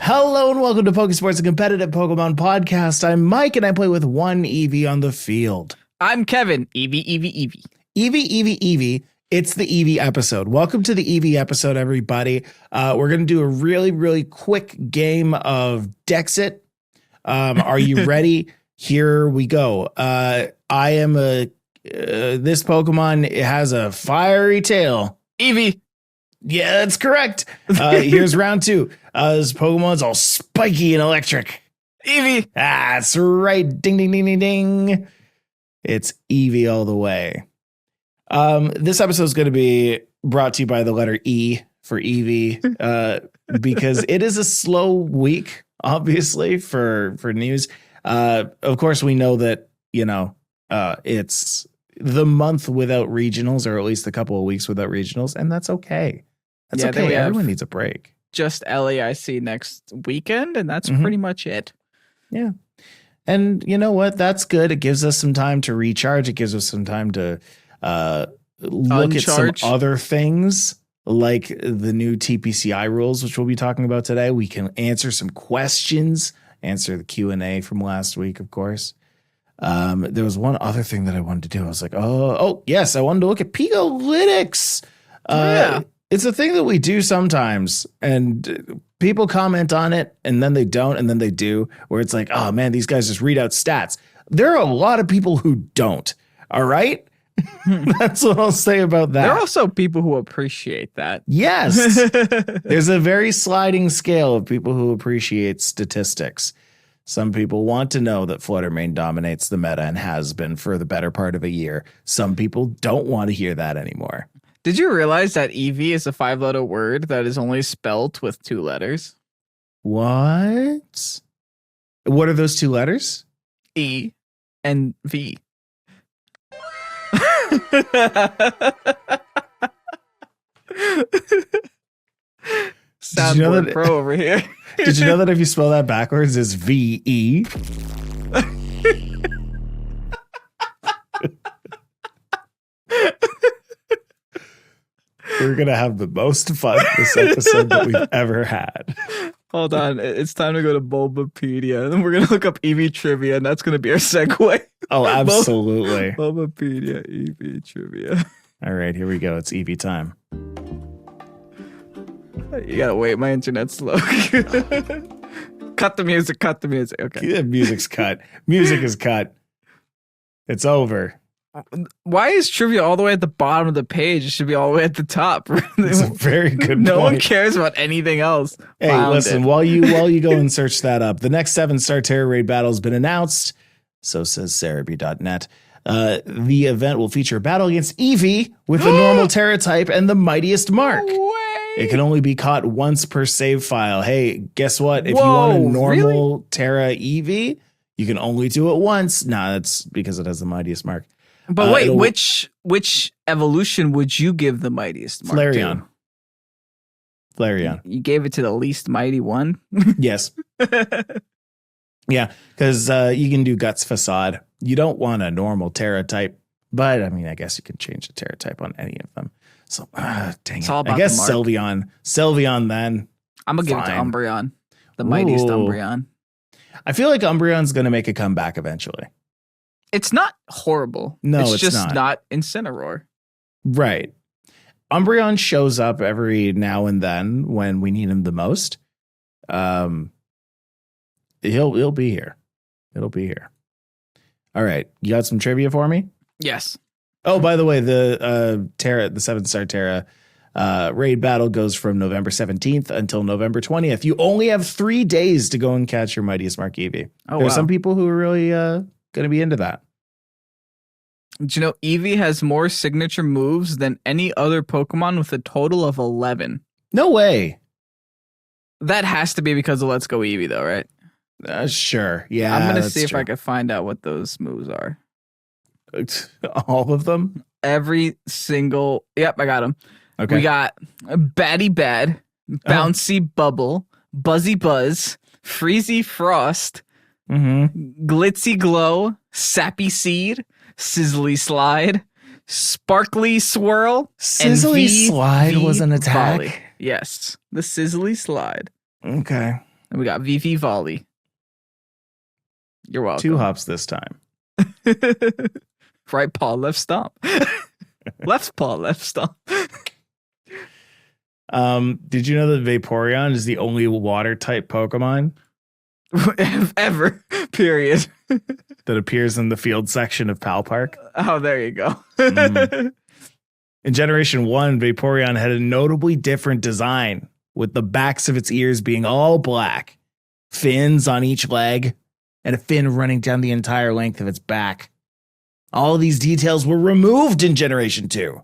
Hello and welcome to Pokésports, a competitive Pokemon podcast. I'm Mike and I play with one Eevee on the field. I'm Kevin. Eevee. Eevee. It's the Eevee episode. Welcome to the Eevee episode, everybody. We're going to do a really quick game of Dexit. Are you ready? Here we go. This Pokemon, it has a fiery tail. Eevee. Yeah, that's correct. Here's round two. This Pokemon's all spiky and electric. Eevee. That's right. Ding, ding, ding, ding, ding. It's Eevee all the way. This episode is going to be brought to you by the letter E for Eevee, because it is a slow week, obviously, for news. Of course, we know that, it's the month without regionals, or at least a couple of weeks without regionals, and that's okay. That's okay. Everyone needs a break. Just LAIC next weekend, and that's pretty much it. Yeah. And you know what? That's good. It gives us some time to recharge. It gives us some time to look at some other things like the new TPCI rules, which we'll be talking about today. We can answer some questions, answer the Q&A from last week, of course. There was one other thing that I wanted to do. I was like, oh yes, I wanted to look at Picolytics. It's a thing that we do sometimes, and people comment on it, and then they don't, and then they do, where it's like, oh man, these guys just read out stats. There are a lot of people who don't. All right. That's what I'll say about that. There are also people who appreciate that. Yes. There's a very sliding scale of people who appreciate statistics. Some people want to know that Fluttermane dominates the meta and has been for the better part of a year. Some people don't want to hear that anymore. Did you realize that Eevee is a 5-letter word that is only spelt with 2 letters? What? What are those 2 letters? E and V. Soundboard pro over here. Did you know that if you spell that backwards, it's VE? We're going to have the most fun this episode that we've ever had. Hold on. It's time to go to Bulbapedia. And we're going to look up Eevee trivia, and that's going to be our segue. Oh, absolutely. Bulbapedia, Eevee trivia. All right, here we go. It's Eevee time. You got to wait. My internet's slow. Cut the music. Okay. The music's cut. Music is cut. It's over. Why is trivia all the way at the bottom of the page? It should be all the way at the top. It's a very good point. No one cares about anything else. Hey, listen, while you go and search that up, the next 7-star Terra Raid battle has been announced. So says Cerebi.net. The event will feature a battle against Eevee with the normal Terra type and the mightiest mark. No way. It can only be caught once per save file. Hey, guess what? If you want a normal Terra Eevee, you can only do it once. Nah, that's because it has the mightiest mark. But wait, which evolution would you give the mightiest mark Flareon. to? Flareon. You gave it to the least mighty one? Yes. Yeah, because you can do Guts Facade. You don't want a normal Terra type, but I mean, I guess you can change the Terra type on any of them. So, dang it. I guess Sylveon. Sylveon then. I'm going to give it to Umbreon. The mightiest Umbreon. I feel like Umbreon's going to make a comeback eventually. It's not horrible. No, it's just not Incineroar. Right. Umbreon shows up every now and then when we need him the most. He'll be here. It'll be here. All right. You got some trivia for me? Yes. Oh, by the way, the 7-star Terra raid battle goes from November 17th until November 20th. You only have 3 days to go and catch your mightiest mark Eevee. There are some people who are really going to be into that. Do you know Eevee has more signature moves than any other Pokemon with a total of 11? No way. That has to be because of Let's Go Eevee, though, right? Sure. Yeah. I'm going to see if I can find out what those moves are. All of them? Every single. Yep, I got them. Okay. We got Batty Bad, Bouncy Bubble, Buzzy Buzz, Freezy Frost, Glitzy Glow, Sappy Seed, Sizzly Slide, Sparkly Swirl, Sizzly Slide was an attack? Volley. Yes, the Sizzly Slide. Okay. And we got VV Volley. You're welcome. 2 hops this time. Right paw, left stomp. Left paw, left stomp. Did you know that Vaporeon is the only water type Pokemon ever? Period. that appears in the field section of Pal Park? Oh, there you go. In Generation 1, Vaporeon had a notably different design, with the backs of its ears being all black, fins on each leg, and a fin running down the entire length of its back. All of these details were removed in Generation 2.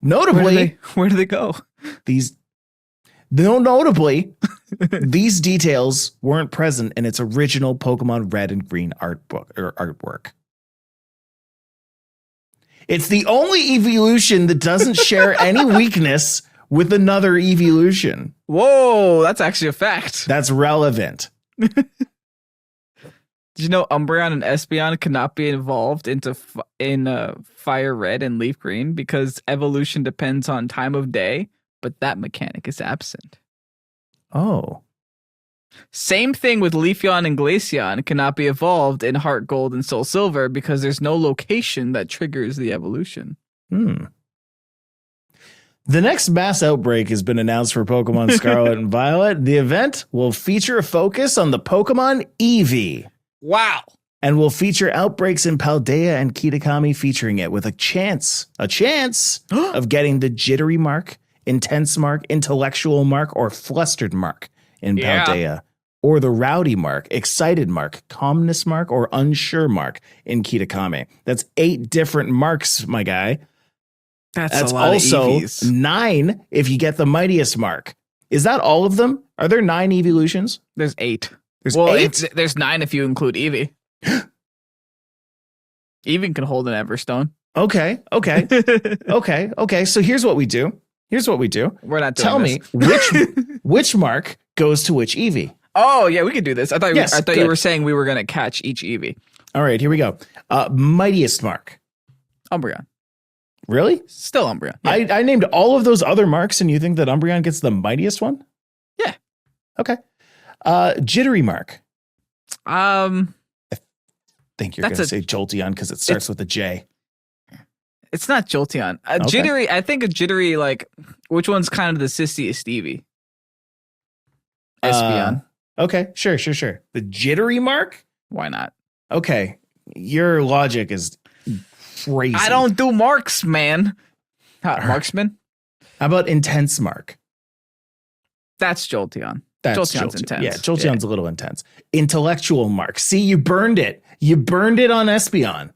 Notably, where do they go? Notably, these details weren't present in its original Pokemon Red and Green artwork. It's the only evolution that doesn't share any weakness with another evolution. Whoa, that's actually a fact. That's relevant. Did you know Umbreon and Espeon cannot be evolved into Fire Red and Leaf Green because evolution depends on time of day, but that mechanic is absent. Oh. Same thing with Leafeon and Glaceon cannot be evolved in Heart Gold and Soul Silver because there's no location that triggers the evolution. The next mass outbreak has been announced for Pokemon Scarlet and Violet. The event will feature a focus on the Pokemon Eevee. Wow. And will feature outbreaks in Paldea and Kitakami featuring it with a chance of getting the Jittery mark, Intense mark, Intellectual mark, or Flustered mark in Paldea. Or the Rowdy mark, Excited mark, Calmness mark, or Unsure mark in Kitakami. That's 8 different marks, my guy. That's a lot also of Eevees. 9 if you get the Mightiest mark. Is that all of them? Are there 9 evolutions? There's 8. There's well, 8? There's 9 if you include Eevee. Eevee can hold an Everstone. Okay. So here's what we do. We're not doing Tell me which mark goes to which Eevee. Oh, yeah, we could do this. I thought Good. you were saying we were going to catch each Eevee. All right, here we go. Mightiest mark. Umbreon. Really? Still Umbreon. Yeah. I named all of those other marks, and you think that Umbreon gets the mightiest one? Yeah. Okay. Jittery mark. I think you're going to say Jolteon because it starts with a J. It's not Jolteon. Okay. Jittery, I think a Jittery, like, which one's kind of the sissiest Eevee? Espeon. Okay, sure. The Jittery mark? Why not? Okay, your logic is crazy. I don't do marks, man. Marksman? How about Intense mark? That's Jolteon. That's Jolteon's intense. Yeah, Jolteon's a little intense. Intellectual mark. See, you burned it. You burned it on Espeon.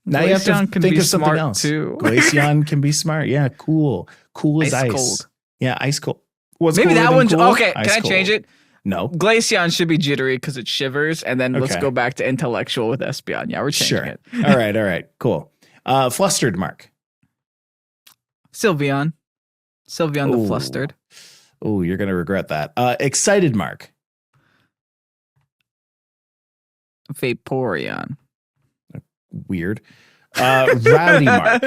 Now you have to think of something else. Too. Glaceon can be smart. Yeah, cool. Cool as ice. Cold. Yeah, ice cold. What's Maybe that one's cool? okay. Ice can I cold. change it? No. Glaceon should be jittery because it shivers, and then let's Okay. go back to intellectual with Espeon. Yeah, we're changing it. All right, cool. Flustered mark. Sylveon the Flustered. Oh, you're gonna regret that. Excited mark. Vaporeon. Weird. Rowdy mark.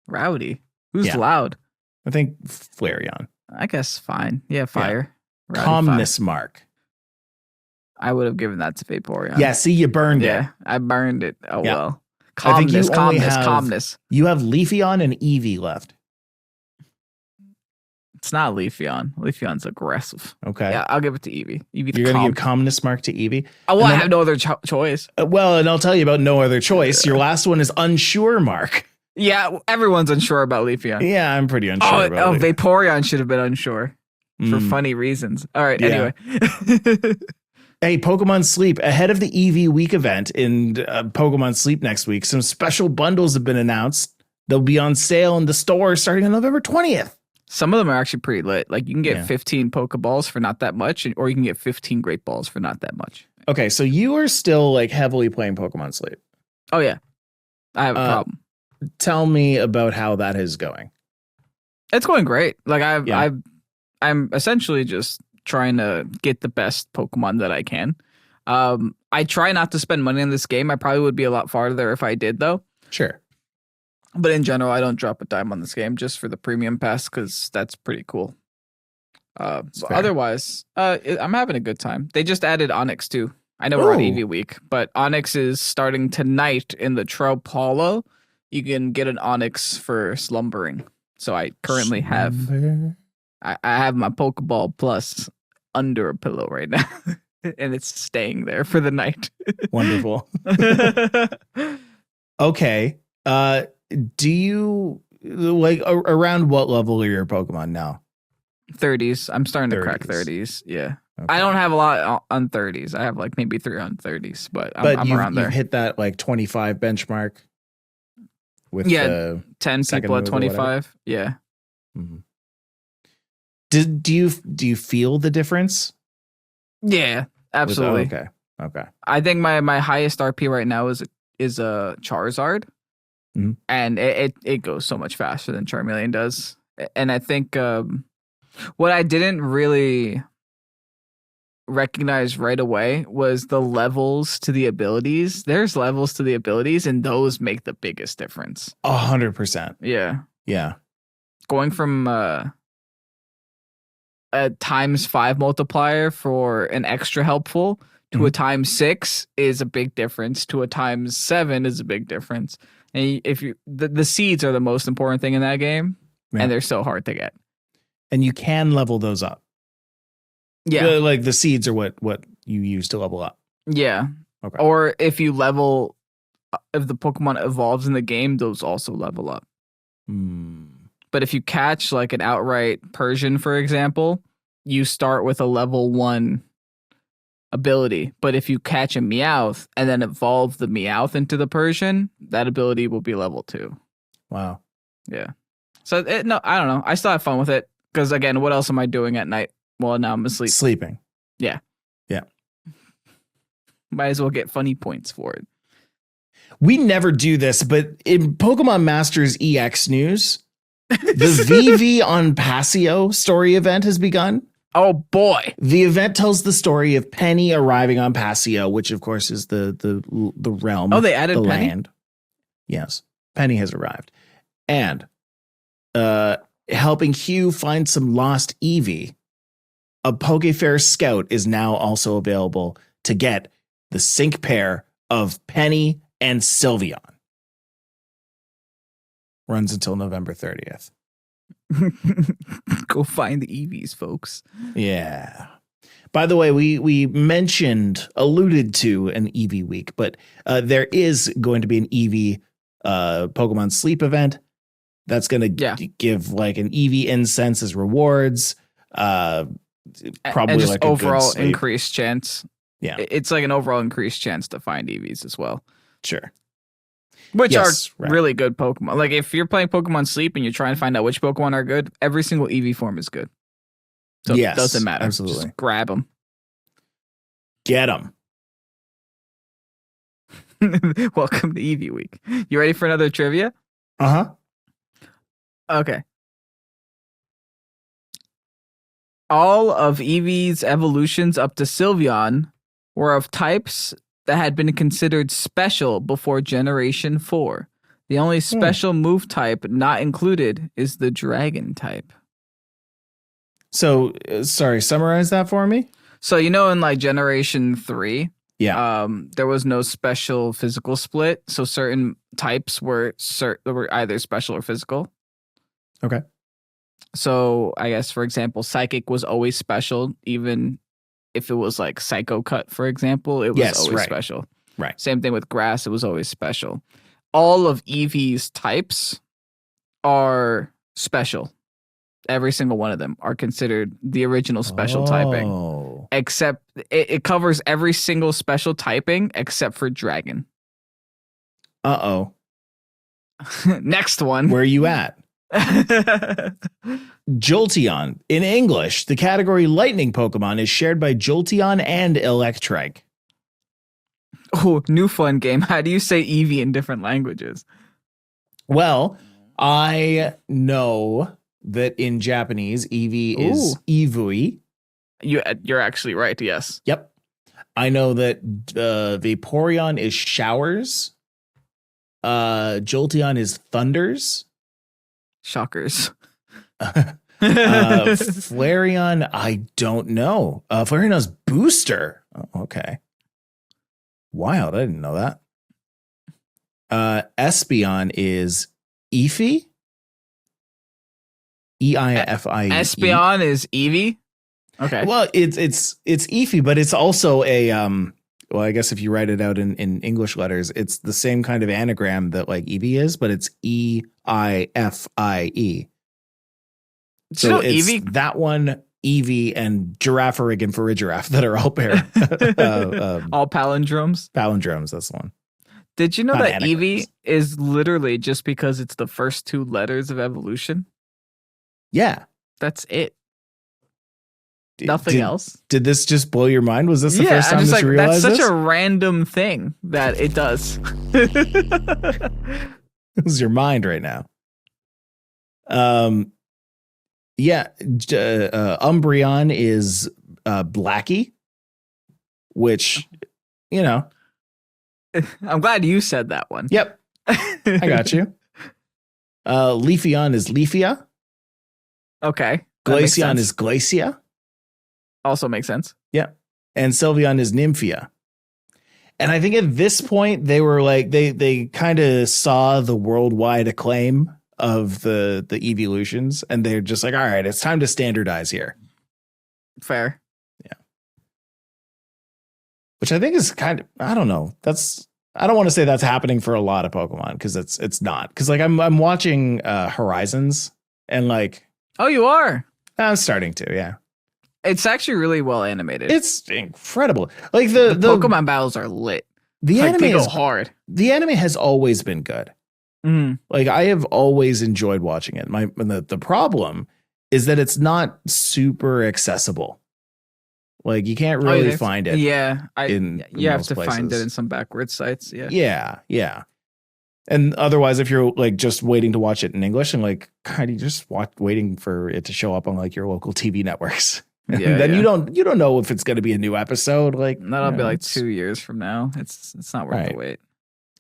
Rowdy. Who's Yeah. loud? I think Flareon. I guess fine. Yeah, fire. Rowdy Calmness fire. mark. I would have given that to Vaporeon. Yeah, see, you burned it. Yeah, I burned it. Oh Yeah. well. I think you Calmness, only calmness. You have Leafeon and Eevee left. It's not Leafeon. Leafeon's aggressive. Okay. Yeah, I'll give it to Eevee. Eevee You're going to give calmness mark to Eevee? Oh, well, And I then- have no other choice. Well, and I'll tell you about no other choice. Your last one is unsure mark. Yeah, everyone's unsure about Leafeon. Yeah, I'm pretty unsure about it. Vaporeon should have been unsure for funny reasons. All right, Yeah. anyway. Hey, Pokemon Sleep. Ahead of the Eevee week event in Pokemon Sleep next week, some special bundles have been announced. They'll be on sale in the store starting on November 20th. Some of them are actually pretty lit. Like you can get Yeah. 15 Pokeballs for not that much, or you can get 15 Great Balls for not that much. Okay, so you are still like heavily playing Pokemon Sleep. Oh, yeah. I have a problem. Tell me about how that is going. It's going great. Like Yeah. I'm essentially just trying to get the best Pokemon that I can. I try not to spend money on this game. I probably would be a lot farther if I did, though. Sure. But in general, I don't drop a dime on this game just for the premium pass because that's pretty cool. Otherwise, I'm having a good time. They just added Onyx too. I know we're on Eevee week, but Onyx is starting tonight in the Trout Hollow. You can get an Onyx for slumbering. So I currently have I have my Pokeball Plus under a pillow right now. And it's staying there for the night. Wonderful. Okay. Do you like around what level are your Pokemon now? 30s. I'm starting to crack 30s. Yeah. Okay. I don't have a lot on 30s. I have like maybe 3 on 30s, but I'm around there. You've hit that like 25 benchmark with 10 people at 25. Yeah. Mm-hmm. Do you feel the difference? Yeah, absolutely. Okay. I think my highest RP right now is a Charizard. Mm-hmm. And it goes so much faster than Charmeleon does. And I think what I didn't really recognize right away was the levels to the abilities. There's levels to the abilities, and those make the biggest difference. 100%. Yeah. Going from a ×5 multiplier for an extra helpful to a ×6 is a big difference. To a ×7 is a big difference. And if you the seeds are the most important thing in that game, and they're so hard to get. And you can level those up. Yeah, like the seeds are what you use to level up. Yeah. Okay. Or if the Pokemon evolves in the game, those also level up. But if you catch like an outright Persian, for example, you start with a level 1 ability. But if you catch a Meowth and then evolve the Meowth into the Persian, that ability will be level 2. Wow. Yeah. So I don't know. I still have fun with it because again, what else am I doing at night? Well, now I'm asleep. Sleeping. Yeah. Might as well get funny points for it. We never do this, but in Pokemon Masters EX news, the VV on Passio story event has begun. Oh boy. The event tells the story of Penny arriving on Passio, which of course is the realm. Oh, they added the Penny? Land. Yes. Penny has arrived. And helping Hugh find some lost Eevee, a Pokefair Scout is now also available to get the sync pair of Penny and Sylveon. Runs until November 30th. Go find the Eevees, folks. Yeah. By the way, we alluded to an Eevee week, but there is going to be an Eevee Pokemon Sleep event that's going to give like an Eevee incense as rewards. Probably and just like overall increased chance. Yeah, it's like an overall increased chance to find Eevees as well. Sure. Which are really good Pokemon. Like if you're playing Pokemon Sleep and you're trying to find out which Pokemon are good, every single Eevee form is good. So it doesn't matter. Absolutely. Just grab them. Get them. Welcome to Eevee week. You ready for another trivia? Uh-huh. Okay. All of Eevee's evolutions up to Sylveon were of types that had been considered special before Generation 4. The only special move type not included is the Dragon type. So, sorry, summarize that for me. So, in like Generation 3, there was no special physical split. So certain types were either special or physical. Okay. So I guess, for example, Psychic was always special, even if it was like Psycho Cut, for example, it was always special. Right. Same thing with Grass, it was always special. All of Eevee's types are special. Every single one of them are considered the original special typing. Except it covers every single special typing except for Dragon. Uh-oh. Next one. Where are you at? Jolteon. In English, the category Lightning Pokemon is shared by Jolteon and Electrike. Oh, new fun game. How do you say Eevee in different languages? Well, I know that in Japanese, Eevee is Eevee. You're actually right, yes. Yep. I know that Vaporeon is showers. Jolteon is Thunders. Shockers. Flareon, I don't know. Flareon's Booster. Oh, okay. Wild. I didn't know that. Espeon is Eevee. Eifie. Espeon is Eevee. Okay. Well, it's Eevee, but it's also a well, I guess if you write it out in English letters, it's the same kind of anagram that like Eevee is, but it's Eifie. So it's Eevee? That one, Eevee, and Girafarig and Farigiraf that are all paired. All palindromes? Palindromes, that's the one. Did you know that anagrams. Eevee is literally just because it's the first 2 letters of evolution? Yeah. That's it. Nothing else. Did this just blow your mind? Was this the first time that you realized that's such a random thing that it does. This is your mind right now. Yeah. Umbreon is Blackie, which, you know. I'm glad you said that one. Yep. I got you. Leafeon is Leafia. Okay. Glaceon is Glacia. Also makes sense. Yeah. And Sylveon is Nymphia. And I think at this point they were like they kind of saw the worldwide acclaim of the evolutions, and they're just like, all right, it's time to standardize here. Fair. Yeah. Which I think is kind of, I don't know. I don't want to say that's happening for a lot of Pokemon, because it's not. Because like I'm watching Horizons, and like, oh, you are? I'm starting to, yeah. It's actually really well animated. It's incredible. Like the Pokemon battles are lit. The anime they go hard. The anime has always been good. Mm-hmm. Like I have always enjoyed watching it. The problem is that it's not super accessible. Like you can't really find it. Yeah, you have to places. find it in some backwards sites. Yeah. And otherwise, if you're like just waiting to watch it in English, and like kind of just waiting for it to show up on like your local TV networks. And then you don't know if it's going to be a new episode. Like that'll be like 2 years from now. It's not worth the wait.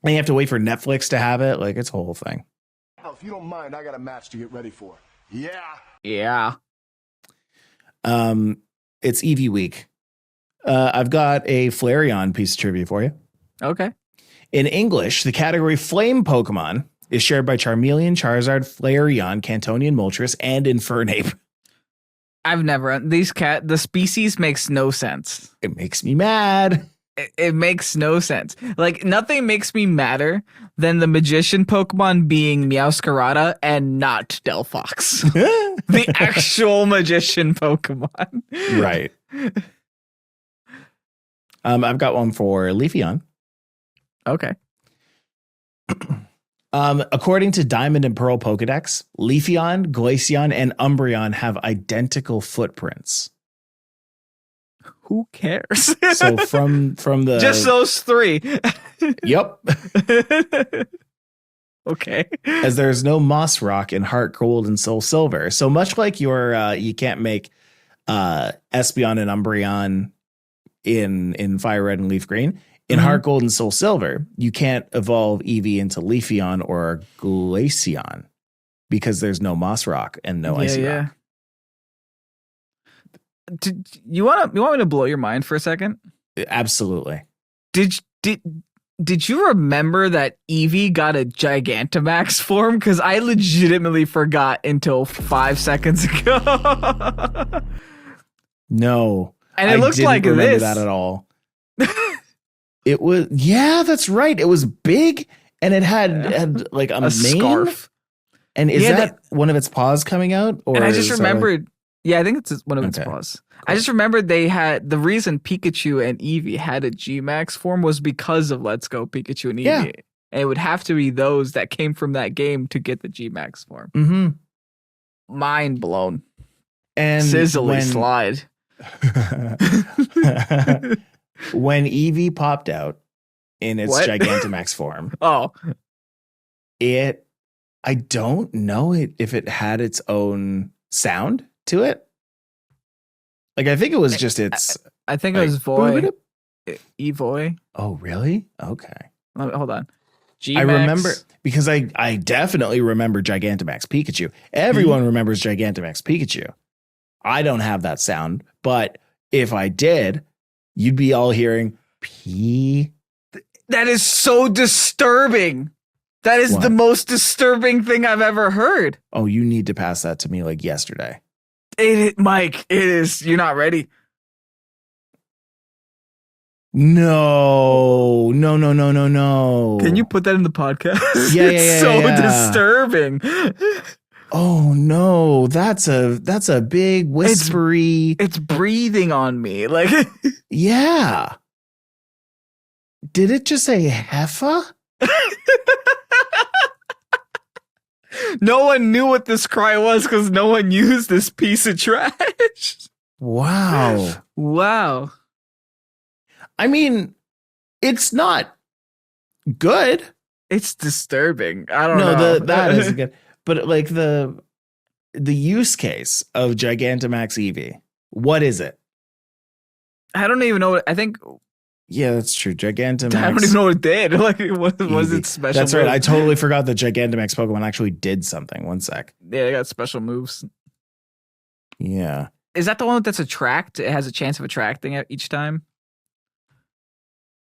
And you have to wait for Netflix to have it. Like it's a whole thing. If you don't mind, I got a match to get ready for. Yeah. It's Eevee week. I've got a Flareon piece of trivia for you. Okay. In English, the category Flame Pokemon is shared by Charmeleon, Charizard, Flareon, Cantonian, Moltres, and Infernape. I've never the species makes no sense. It makes me mad. It makes no sense. Like nothing makes me madder than the magician Pokemon being Meowscarada and not Delphox. The actual magician Pokemon. Right. I've got one for Leafeon. Okay. According to Diamond and Pearl Pokedex, Leafeon, Glaceon, and Umbreon have identical footprints. Who cares? So from the just those 3. Yep. Okay. As there's no Moss Rock in Heart Gold and Soul Silver. So much like your you can't make Espeon and Umbreon in Fire Red and Leaf Green. In Heart Gold and Soul Silver, you can't evolve Eevee into Leafeon or Glaceon because there's no Moss Rock and no Icy Rock. You want me to blow your mind for a second? Absolutely. Did you remember that Eevee got a Gigantamax form? Because I legitimately forgot until 5 seconds ago. No. And it looked like this. I didn't remember that at all. It was, yeah, that's right. It was big, and it had like a mane? Scarf. And is that one of its paws coming out? Or and I just remembered, I think it's one of its paws. Cool. I just remembered they had, the reason Pikachu and Eevee had a G-Max form was because of Let's Go Pikachu and Eevee. Yeah. And it would have to be those that came from that game to get the G-Max form. Mm-hmm. Mind blown. And Sizzly slide. When Eevee popped out in its Gigantamax form, I don't know if it had its own sound to it. Like I think it was just its. I think it was Void. Evoy. Oh really? Okay. Hold on. G-Max. I remember because I definitely remember Gigantamax Pikachu. Everyone remembers Gigantamax Pikachu. I don't have that sound, but if I did, you'd be all hearing P. That is so disturbing. That is the most disturbing thing I've ever heard. Oh, you need to pass that to me like yesterday. Mike, it is. You're not ready. No. Can you put that in the podcast? Yeah, it's so disturbing. Oh no, that's a big whispery. It's breathing on me. Like yeah. Did it just say Heffa? No one knew what this cry was because no one used this piece of trash. Wow. Wow. I mean, it's not good. It's disturbing. I don't know. That is good. But like the use case of Gigantamax Eevee, what is it? I don't even know. I think. Yeah, that's true. Gigantamax. I don't even know what it did. Like, what was it special? That's right. I totally forgot that Gigantamax Pokemon actually did something. One sec. Yeah, they got special moves. Yeah. Is that the one that's attract? It has a chance of attracting it each time.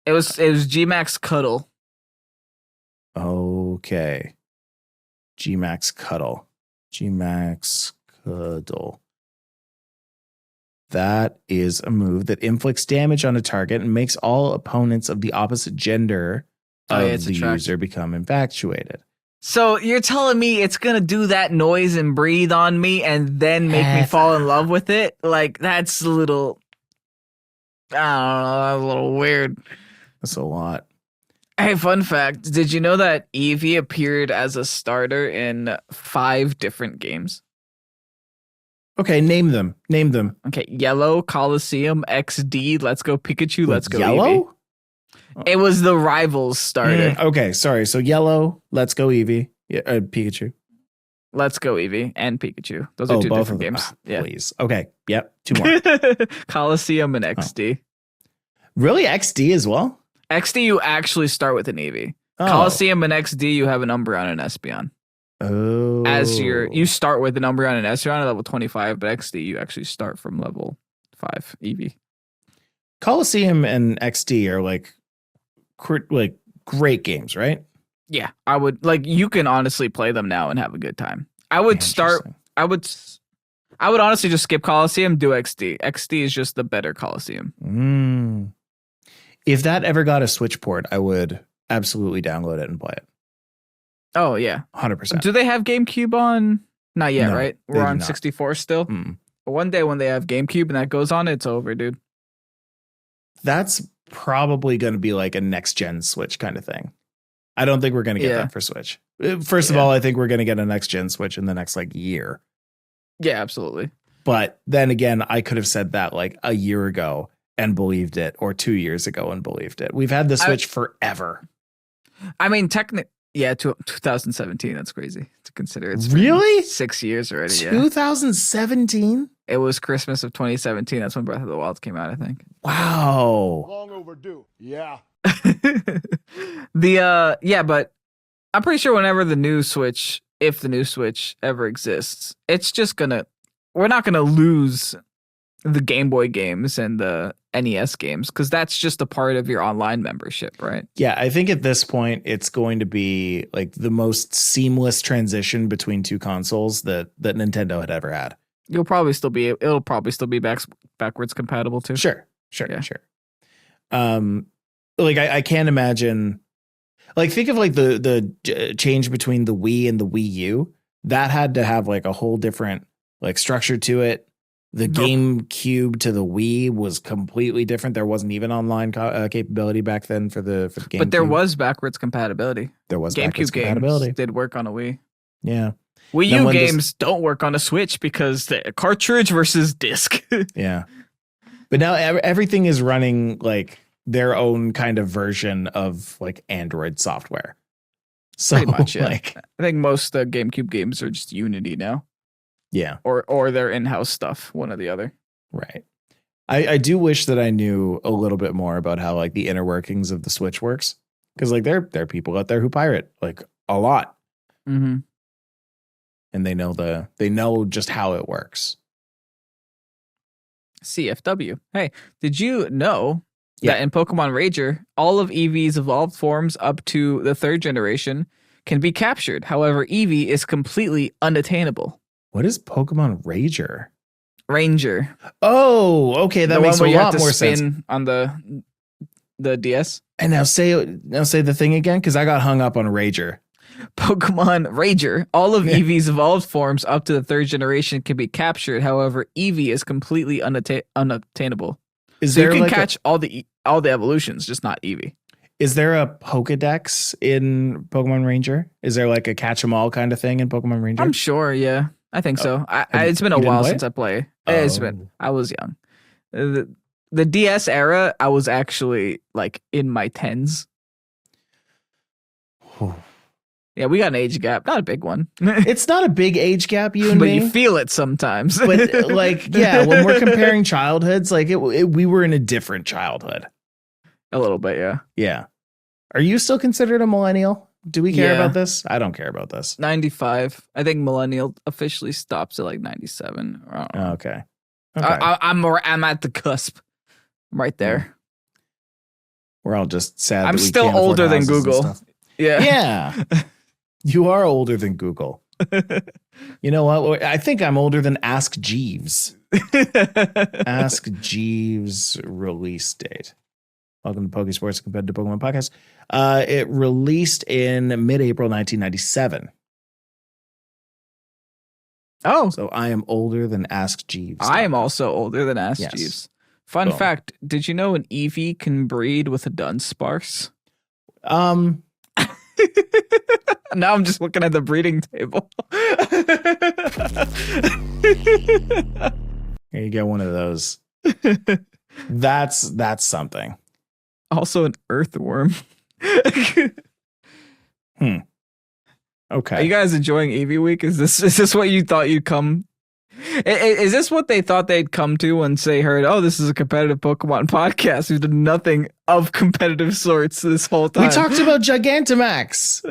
It was G-Max Cuddle. Okay. G-Max Cuddle. G-Max Cuddle. That is a move that inflicts damage on a target and makes all opponents of the opposite gender of the user become infatuated. So you're telling me it's going to do that noise and breathe on me and then make me fall in love with it? Like, that's a little... I don't know, that's a little weird. That's a lot. Hey, fun fact. Did you know that Eevee appeared as a starter in 5 different games? Okay, name them. Okay, Yellow, Coliseum, XD, Let's Go Pikachu, Let's Go Yellow? Eevee. It was the Rivals starter. Okay, sorry. So Yellow, Let's Go Eevee, Pikachu. Let's Go Eevee and Pikachu. Those are 2 different games. Yeah. Please. Okay, yep, 2 more. Coliseum and XD. Really? XD as well? XD, you actually start with an Eevee. Oh. Coliseum and XD, you have an Umbreon and Espeon. Oh. You start with an Umbreon and Espeon at level 25, but XD, you actually start from level 5 Eevee. Coliseum and XD are like great games, right? Yeah, I would you can honestly play them now and have a good time. I would honestly just skip Coliseum, do XD. XD is just the better Coliseum. If that ever got a Switch port, I would absolutely download it and play it. Oh, yeah. 100%. Do they have GameCube on? Not yet, No, right? We're on 64 still? But one day when they have GameCube and that goes on, it's over, dude. That's probably going to be like a next-gen Switch kind of thing. I don't think we're going to get that for Switch. First of all, I think we're going to get a next-gen Switch in the next year. Yeah, absolutely. But then again, I could have said that a year ago and believed it, or 2 years ago and believed it. We've had the Switch forever. I mean, technically, 2017. That's crazy to consider. It's really 6 years already. 2017. It was Christmas of 2017. That's when Breath of the Wild came out, I think. Wow. Long overdue. Yeah. But I'm pretty sure whenever the new Switch, if the new Switch ever exists, it's just we're not gonna lose the Game Boy games and the NES games because that's just a part of your online membership, right? Yeah, I think at this point it's going to be the most seamless transition between 2 consoles that Nintendo had ever had. It'll probably still be backwards compatible too. Sure. I can't imagine. Think of the change between the Wii and the Wii U. That had to have a whole different structure to it. The GameCube to the Wii was completely different. There wasn't even online capability back then for the GameCube. But there was backwards compatibility. There was GameCube games did work on a Wii. Yeah. Wii U games don't work on a Switch because the cartridge versus disc. Yeah. But now everything is running their own kind of version of Android software. So pretty much, yeah. I think most GameCube games are just Unity now. Yeah. Or their in-house stuff, one or the other. Right. I do wish that I knew a little bit more about how the inner workings of the Switch works. Because like there are people out there who pirate like a lot, Mm-hmm. and they know just how it works. CFW. Hey, did you know Yeah. that in Pokemon Ranger, all of Eevee's evolved forms up to the 3rd generation can be captured? However, Eevee is completely unattainable. What is Pokemon Ranger? Ranger. Oh, okay, that The makes one a where you have lot to more spin sense. on the DS. And now say the thing again, because I got hung up on Ranger. Pokemon Ranger. All of Eevee's evolved forms up to the 3rd generation can be captured. However, Eevee is completely unattainable. Is So you there can like catch all the evolutions, just not Eevee. is there a Pokedex in Pokemon Ranger? Is there like a catch 'em all kind of thing in Pokemon Ranger? I'm sure, yeah. I think so. It's been a you didn't while play since it? I play. Oh. I was young. The DS era, I was actually like in my 10s. Yeah, we got an age gap, not a big one. It's not a big age gap, you and but me. you feel it sometimes. But like, yeah, when we're comparing childhoods, like we were in a different childhood. A little bit, yeah. Yeah. Are you still considered a millennial? Do we care Yeah. about this? I don't care about this. 95. I think millennial officially stops at like 97. Or I don't know. Okay. I'm at the cusp. I'm right there. We're all just sad. I'm that we still can't afford older than houses and Google. stuff. Yeah. Yeah. You are older than Google. You know what? I think I'm older than Ask Jeeves. Ask Jeeves release date. Welcome to Pokésports Competitive Pokemon Podcast. It released in mid-April 1997. Oh, So I am older than Ask Jeeves. I am also older than Ask Yes. Jeeves. Fun Boom. fact, did you know an Eevee can breed with a Dunsparce? Now I'm just looking at the breeding table. Here you get one of those. That's something. Also an earthworm. Okay. Are you guys enjoying Eevee Week? Is this what you thought you'd come? Is this what they thought they'd come to once they heard, oh, this is a competitive Pokemon podcast? We've done nothing of competitive sorts this whole time. We talked about Gigantamax.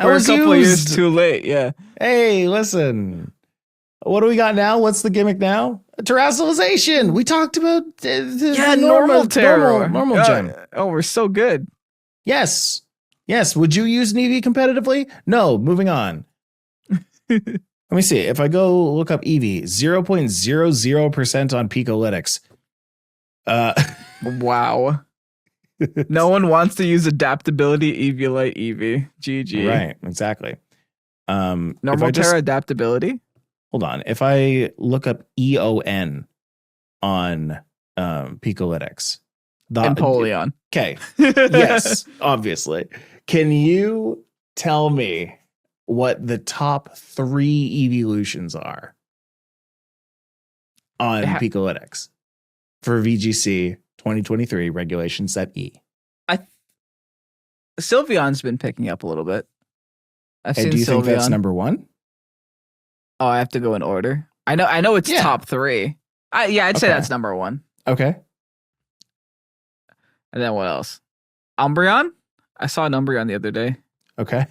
We're a couple years too late, yeah. Hey, listen. What do we got now? What's the gimmick now? Terrestrialization. We talked about normal terror. Normal gem. Oh, we're so good. Yes. Yes. Would you use Eevee competitively? No. Moving on. Let me see. If I go look up Eevee, 0.00% on Picolytics. Wow. No one wants to use adaptability Eevee Eevee. GG. Right. Exactly. Normal terror adaptability. Hold on. If I look up EON on Picolytics. Empoleon. Okay. Yes, obviously. Can you tell me what the top 3 evolutions are on Picolytics for VGC 2023 Regulation Set E? Sylveon's been picking up a little bit. I've seen Do you think that's Sylveon. number 1? Oh, I have to go in order. I know it's top 3. I'd say that's number 1. Okay. And then what else? Umbreon? I saw an Umbreon the other day. Okay.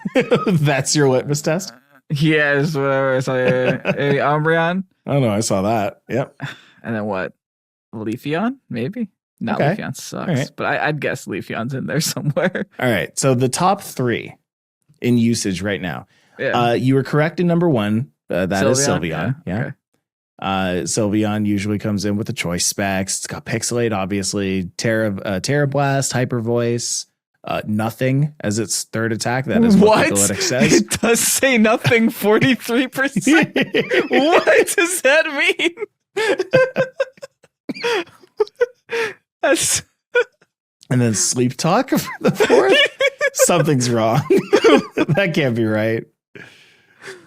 That's your litmus test? Yes, whatever. I saw Umbreon. Oh, no, I saw that. Yep. And then what? Leafeon? Maybe? Not Okay. Leafeon sucks. Right. But I'd guess Leafeon's in there somewhere. All right. So the top 3 in usage right now. Yeah. You were correct in number 1. That is Sylveon. Yeah. Okay. Sylveon usually comes in with the choice specs. It's got Pixelate, obviously, Terra Blast, Hyper Voice, Nothing as its 3rd attack. That is what Picolytic says. It does say Nothing 43%. What does that mean? That's... And then Sleep Talk for the 4th. Something's wrong. That can't be right.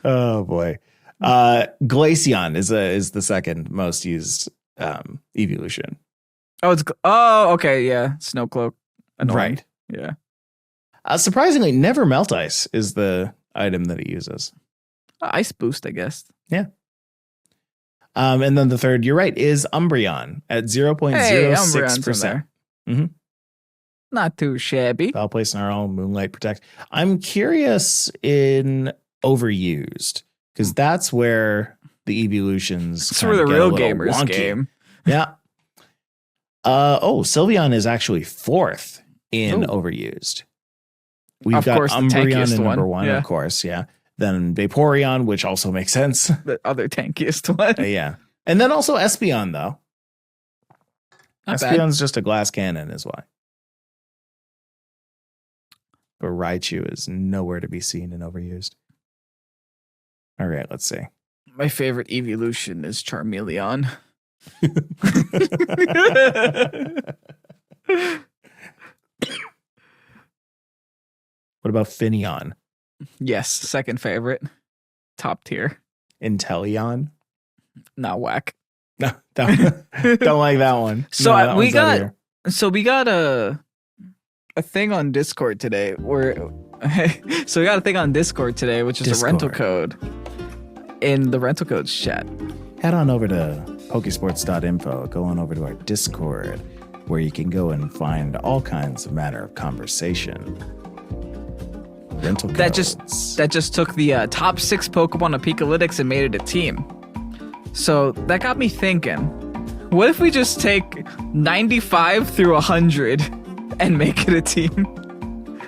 Oh boy. Glaceon is the 2nd most used evolution. Okay, yeah. Snowcloak. Annoying. Right. Yeah. Surprisingly, Never Melt Ice is the item that it uses. Ice Boost, I guess. Yeah. And then the 3rd, you're right, is Umbreon at 0.06%. Mm-hmm. Not too shabby. Foul Play, Snarl, Moonlight, Protect. I'm curious in Overused, because that's where the evolutions. That's where the real gamers wonky. game. Yeah. Sylveon is actually 4th in Overused. We've got Umbreon in number 1, of course. Yeah. Then Vaporeon, which also makes sense. The other tankiest one. Yeah. And then also Espeon, though. Not Espeon's just a glass cannon, is why. But Raichu is nowhere to be seen in Overused. All right, let's see. My favorite evolution is Charmeleon. What about Finneon? Yes, second favorite. Top tier. Inteleon? Not whack. No, don't like that one. So no, we got a thing on Discord today which is a rental code in the rental codes chat. Head on over to Pokésports.info. Go on over to our Discord, where you can go and find all kinds of matter of conversation. Rental codes. That just took the top 6 Pokemon of Pikalytics and made it a team. So that got me thinking, what if we just take 95 through 100 and make it a team?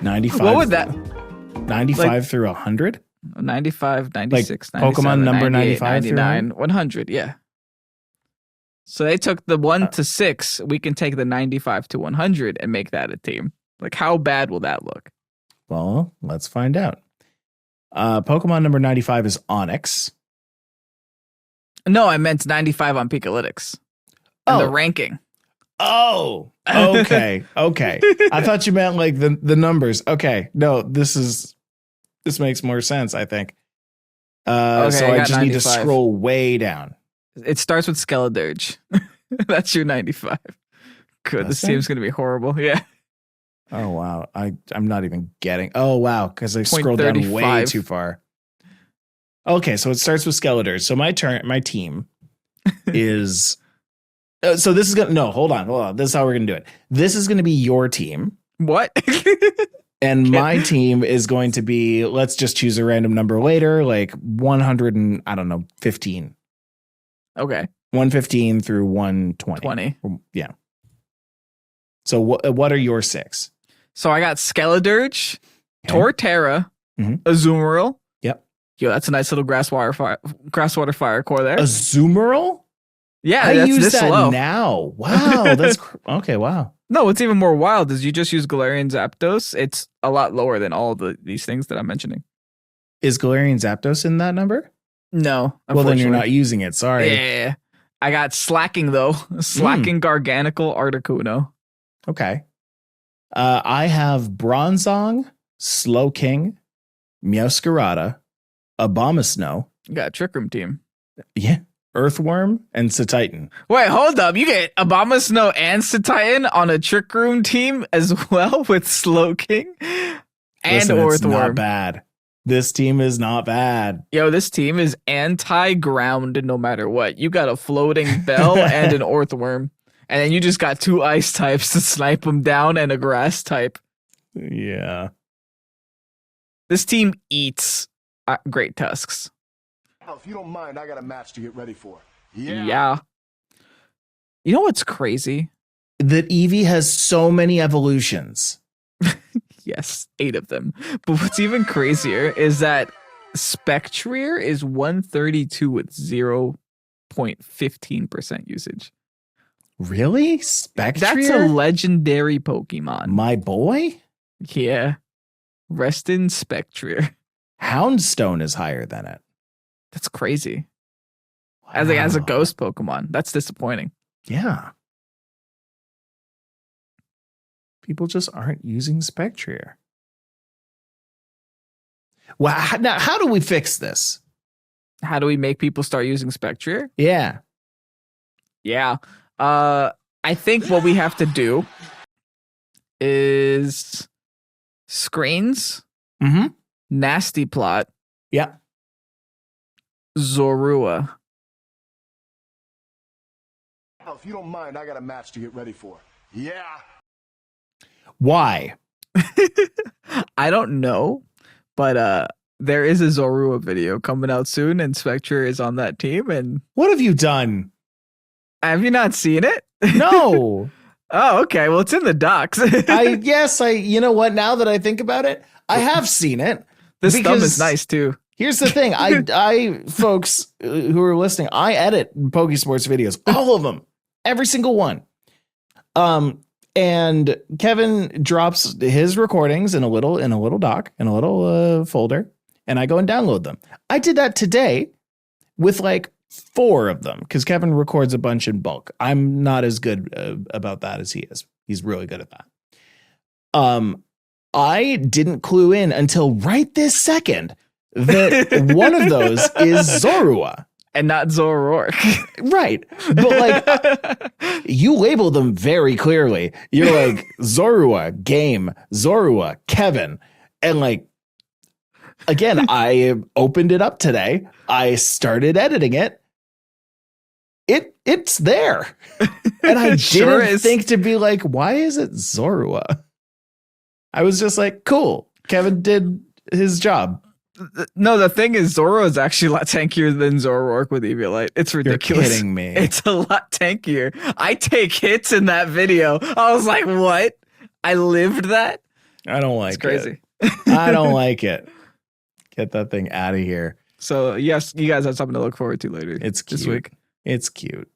95? What would that? 95 through 100? 95, 96, like Pokemon number 95 99, 100, yeah. So they took the 1 to 6. We can take the 95 to 100 and make that a team. Like, how bad will that look? Well, let's find out. Pokemon number 95 is Onix. No, I meant 95 on Pikalytics. And the ranking. Oh, okay. Okay. I thought you meant like the numbers. Okay. No, this makes more sense, I think. So I just 95. Need to scroll way down. It starts with Skeledirge. That's your 95. Good. This team's going to be horrible. Yeah. Oh, wow. I'm not even getting. Oh, wow. Because I scrolled down way too far. Okay, so it starts with Skeledirge. So my team is. So this is going to. No, hold on. This is how we're going to do it. This is going to be your team. What? And my team is going to be, let's just choose a random number later, like 115. Okay. 115 through 120. 20. Yeah. So what are your 6? So I got Skeledirge, Torterra, Azumarill. Yep. Yo, that's a nice little grasswater fire core there. Azumarill? Yeah, I that's use this that low. now. Wow, that's okay. Wow. No, what's even more wild is you just use Galarian Zapdos. It's a lot lower than all of these things that I'm mentioning. Is Galarian Zapdos in that number? No. Well, then you're not using it. Sorry. Yeah. I got Slacking though. Slacking Garganical Articuno. Okay. I have Bronzong, Slowking, Meowscarada, Abomasnow. You got a Trick Room team. Yeah. Earthworm and Cetitan. Wait, hold up. You get Abomasnow and Cetitan on a Trick Room team as well with Slowking and Earthworm. It's not bad. This team is not bad. Yo, this team is anti-ground no matter what. You got a floating bell and an Earthworm. And then you just got 2 ice types to snipe them down and a grass type. Yeah. This team eats Great Tusks. If you don't mind, I got a match to get ready for. Yeah. You know what's crazy? That Eevee has so many evolutions. Yes, 8 of them. But what's even crazier is that Spectrier is 132 with 0.15% usage. Really? Spectrier? That's a legendary Pokemon. My boy? Yeah. Rest in Spectrier. Houndstone is higher than it. That's crazy. Wow. As a ghost Pokemon. That's disappointing. Yeah. People just aren't using Spectrier. Wow. Now, how do we fix this? How do we make people start using Spectrier? Yeah. Yeah. I think what we have to do is screens, Nasty Plot, yeah, Zorua. If you don't mind, I got a match to get ready for. Yeah. Why? I don't know, but there is a Zorua video coming out soon, and Spectre is on that team. And what have you done? Have you not seen it? No. Oh, okay. Well, it's in the docs. You know what? Now that I think about it, I have seen it. This thumb is nice too. Here's the thing. I folks who are listening, I edit Pokésports videos, all of them, every single one. And Kevin drops his recordings in a little doc, in a little folder, and I go and download them. I did that today with like 4 of them because Kevin records a bunch in bulk. I'm not as good about that as he is. He's really good at that. I didn't clue in until right this second that one of those is Zorua. And not Zoroark. Right. But like you label them very clearly. You're like Zorua, game, Zorua, Kevin. And like, again, I opened it up today. I started editing it. It's there. And I didn't think to be like, why is it Zorua? I was just like, cool. Kevin did his job. No, the thing is, Zoro is actually a lot tankier than Zoroark with Eevee. It's ridiculous. You're kidding me. It's a lot tankier. I take hits in that video. I was like, what? I lived that? I don't like it's crazy. I don't like it. Get that thing out of here. So, yes, you guys have something to look forward to later. It's cute. This week. It's cute.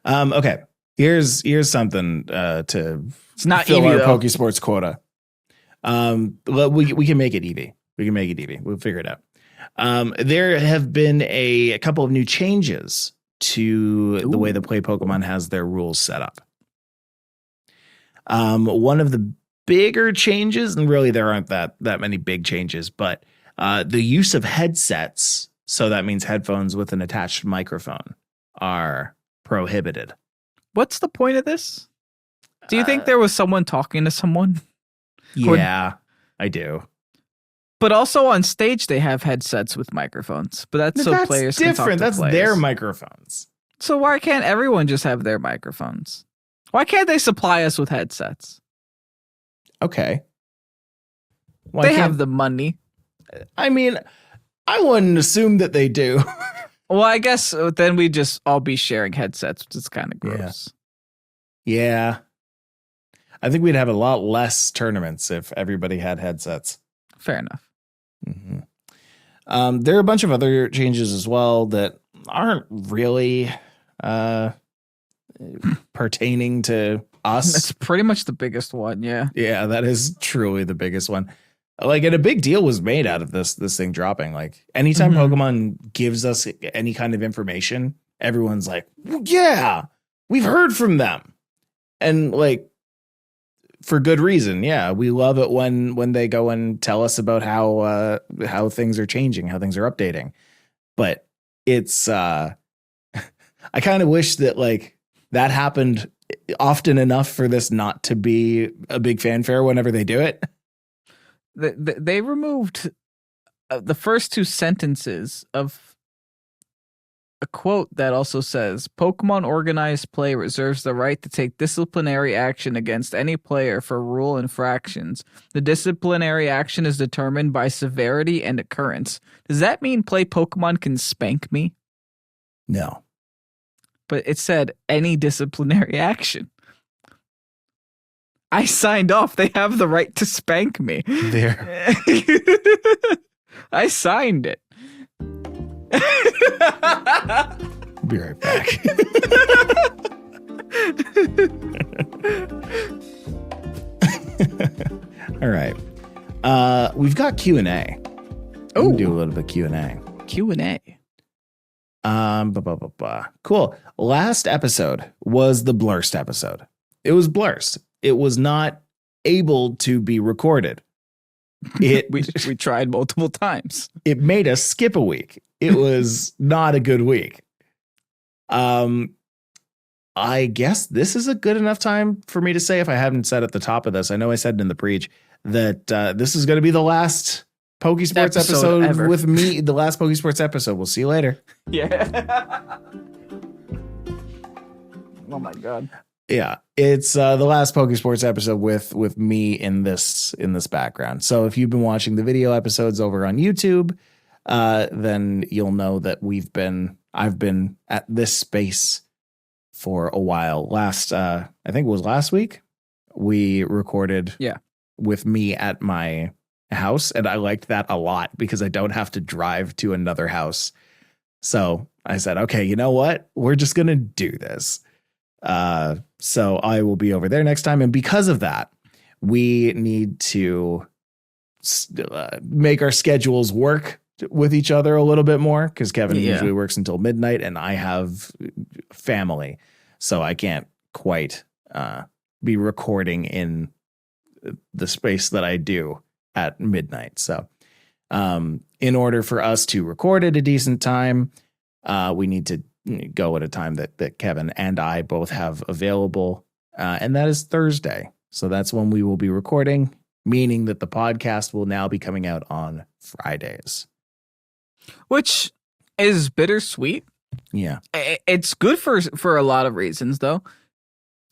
Okay. Here's something to it's not fill Eevee, our Pokésports quota. We can make it Eevee. We can make it Eevee. We'll figure it out. There have been a couple of new changes to the way the Play Pokemon has their rules set up. One of the bigger changes, and really there aren't that many big changes, but the use of headsets, so that means headphones with an attached microphone, are prohibited. What's the point of this? Do you think there was someone talking to someone? Yeah, I do. But also on stage, they have headsets with microphones. But that's so players can talk to That's players. their microphones. So why can't everyone just have their microphones? Why can't they supply us with headsets? Okay. They have the money. I mean, I wouldn't assume that they do. Well, I guess then we'd just all be sharing headsets, which is kind of gross. Yeah. I think we'd have a lot less tournaments if everybody had headsets. Fair enough. Mm-hmm. There are a bunch of other changes as well that aren't really pertaining to us. That's pretty much the biggest one, yeah. Yeah, that is truly the biggest one. Like, and a big deal was made out of this thing dropping. Like, anytime Pokemon gives us any kind of information, everyone's like, well, yeah, we've heard from them. And like, for good reason. Yeah, we love it when they go and tell us about how things are changing, how things are updating. But it's I kind of wish that like that happened often enough for this not to be a big fanfare whenever they do it. They removed the first 2 sentences of a quote that also says, Pokemon organized play reserves the right to take disciplinary action against any player for rule infractions. The disciplinary action is determined by severity and occurrence. Does that mean Play Pokemon can spank me? No. But it said any disciplinary action. I signed off. They have the right to spank me. There. I signed it. Be right back. All right. We've got Q&A. We'll do a little bit of Q&A. Q&A. Cool. Last episode was the Blurst episode. It was Blurst. It was not able to be recorded. We tried multiple times. It made us skip a week. It was not a good week. I guess this is a good enough time for me to say, if I haven't said at the top of this, I know I said it in the preach, that this is going to be the last Pokésports episode with me. The last Pokésports episode. We'll see you later. Yeah. Oh my God. Yeah, it's the last Pokésports episode with me in this background. So if you've been watching the video episodes over on YouTube, then you'll know that I've been at this space for a while. I think it was last week, we recorded with me at my house, and I liked that a lot because I don't have to drive to another house. So I said, okay, you know what? We're just going to do this. So I will be over there next time. And because of that, we need to make our schedules work with each other a little bit more, because Kevin usually works until midnight and I have family. So I can't quite be recording in the space that I do at midnight. So in order for us to record at a decent time, we need to go at a time that Kevin and I both have available. And that is Thursday. So that's when we will be recording, meaning that the podcast will now be coming out on Fridays. Which is bittersweet. Yeah. It's good for a lot of reasons, though.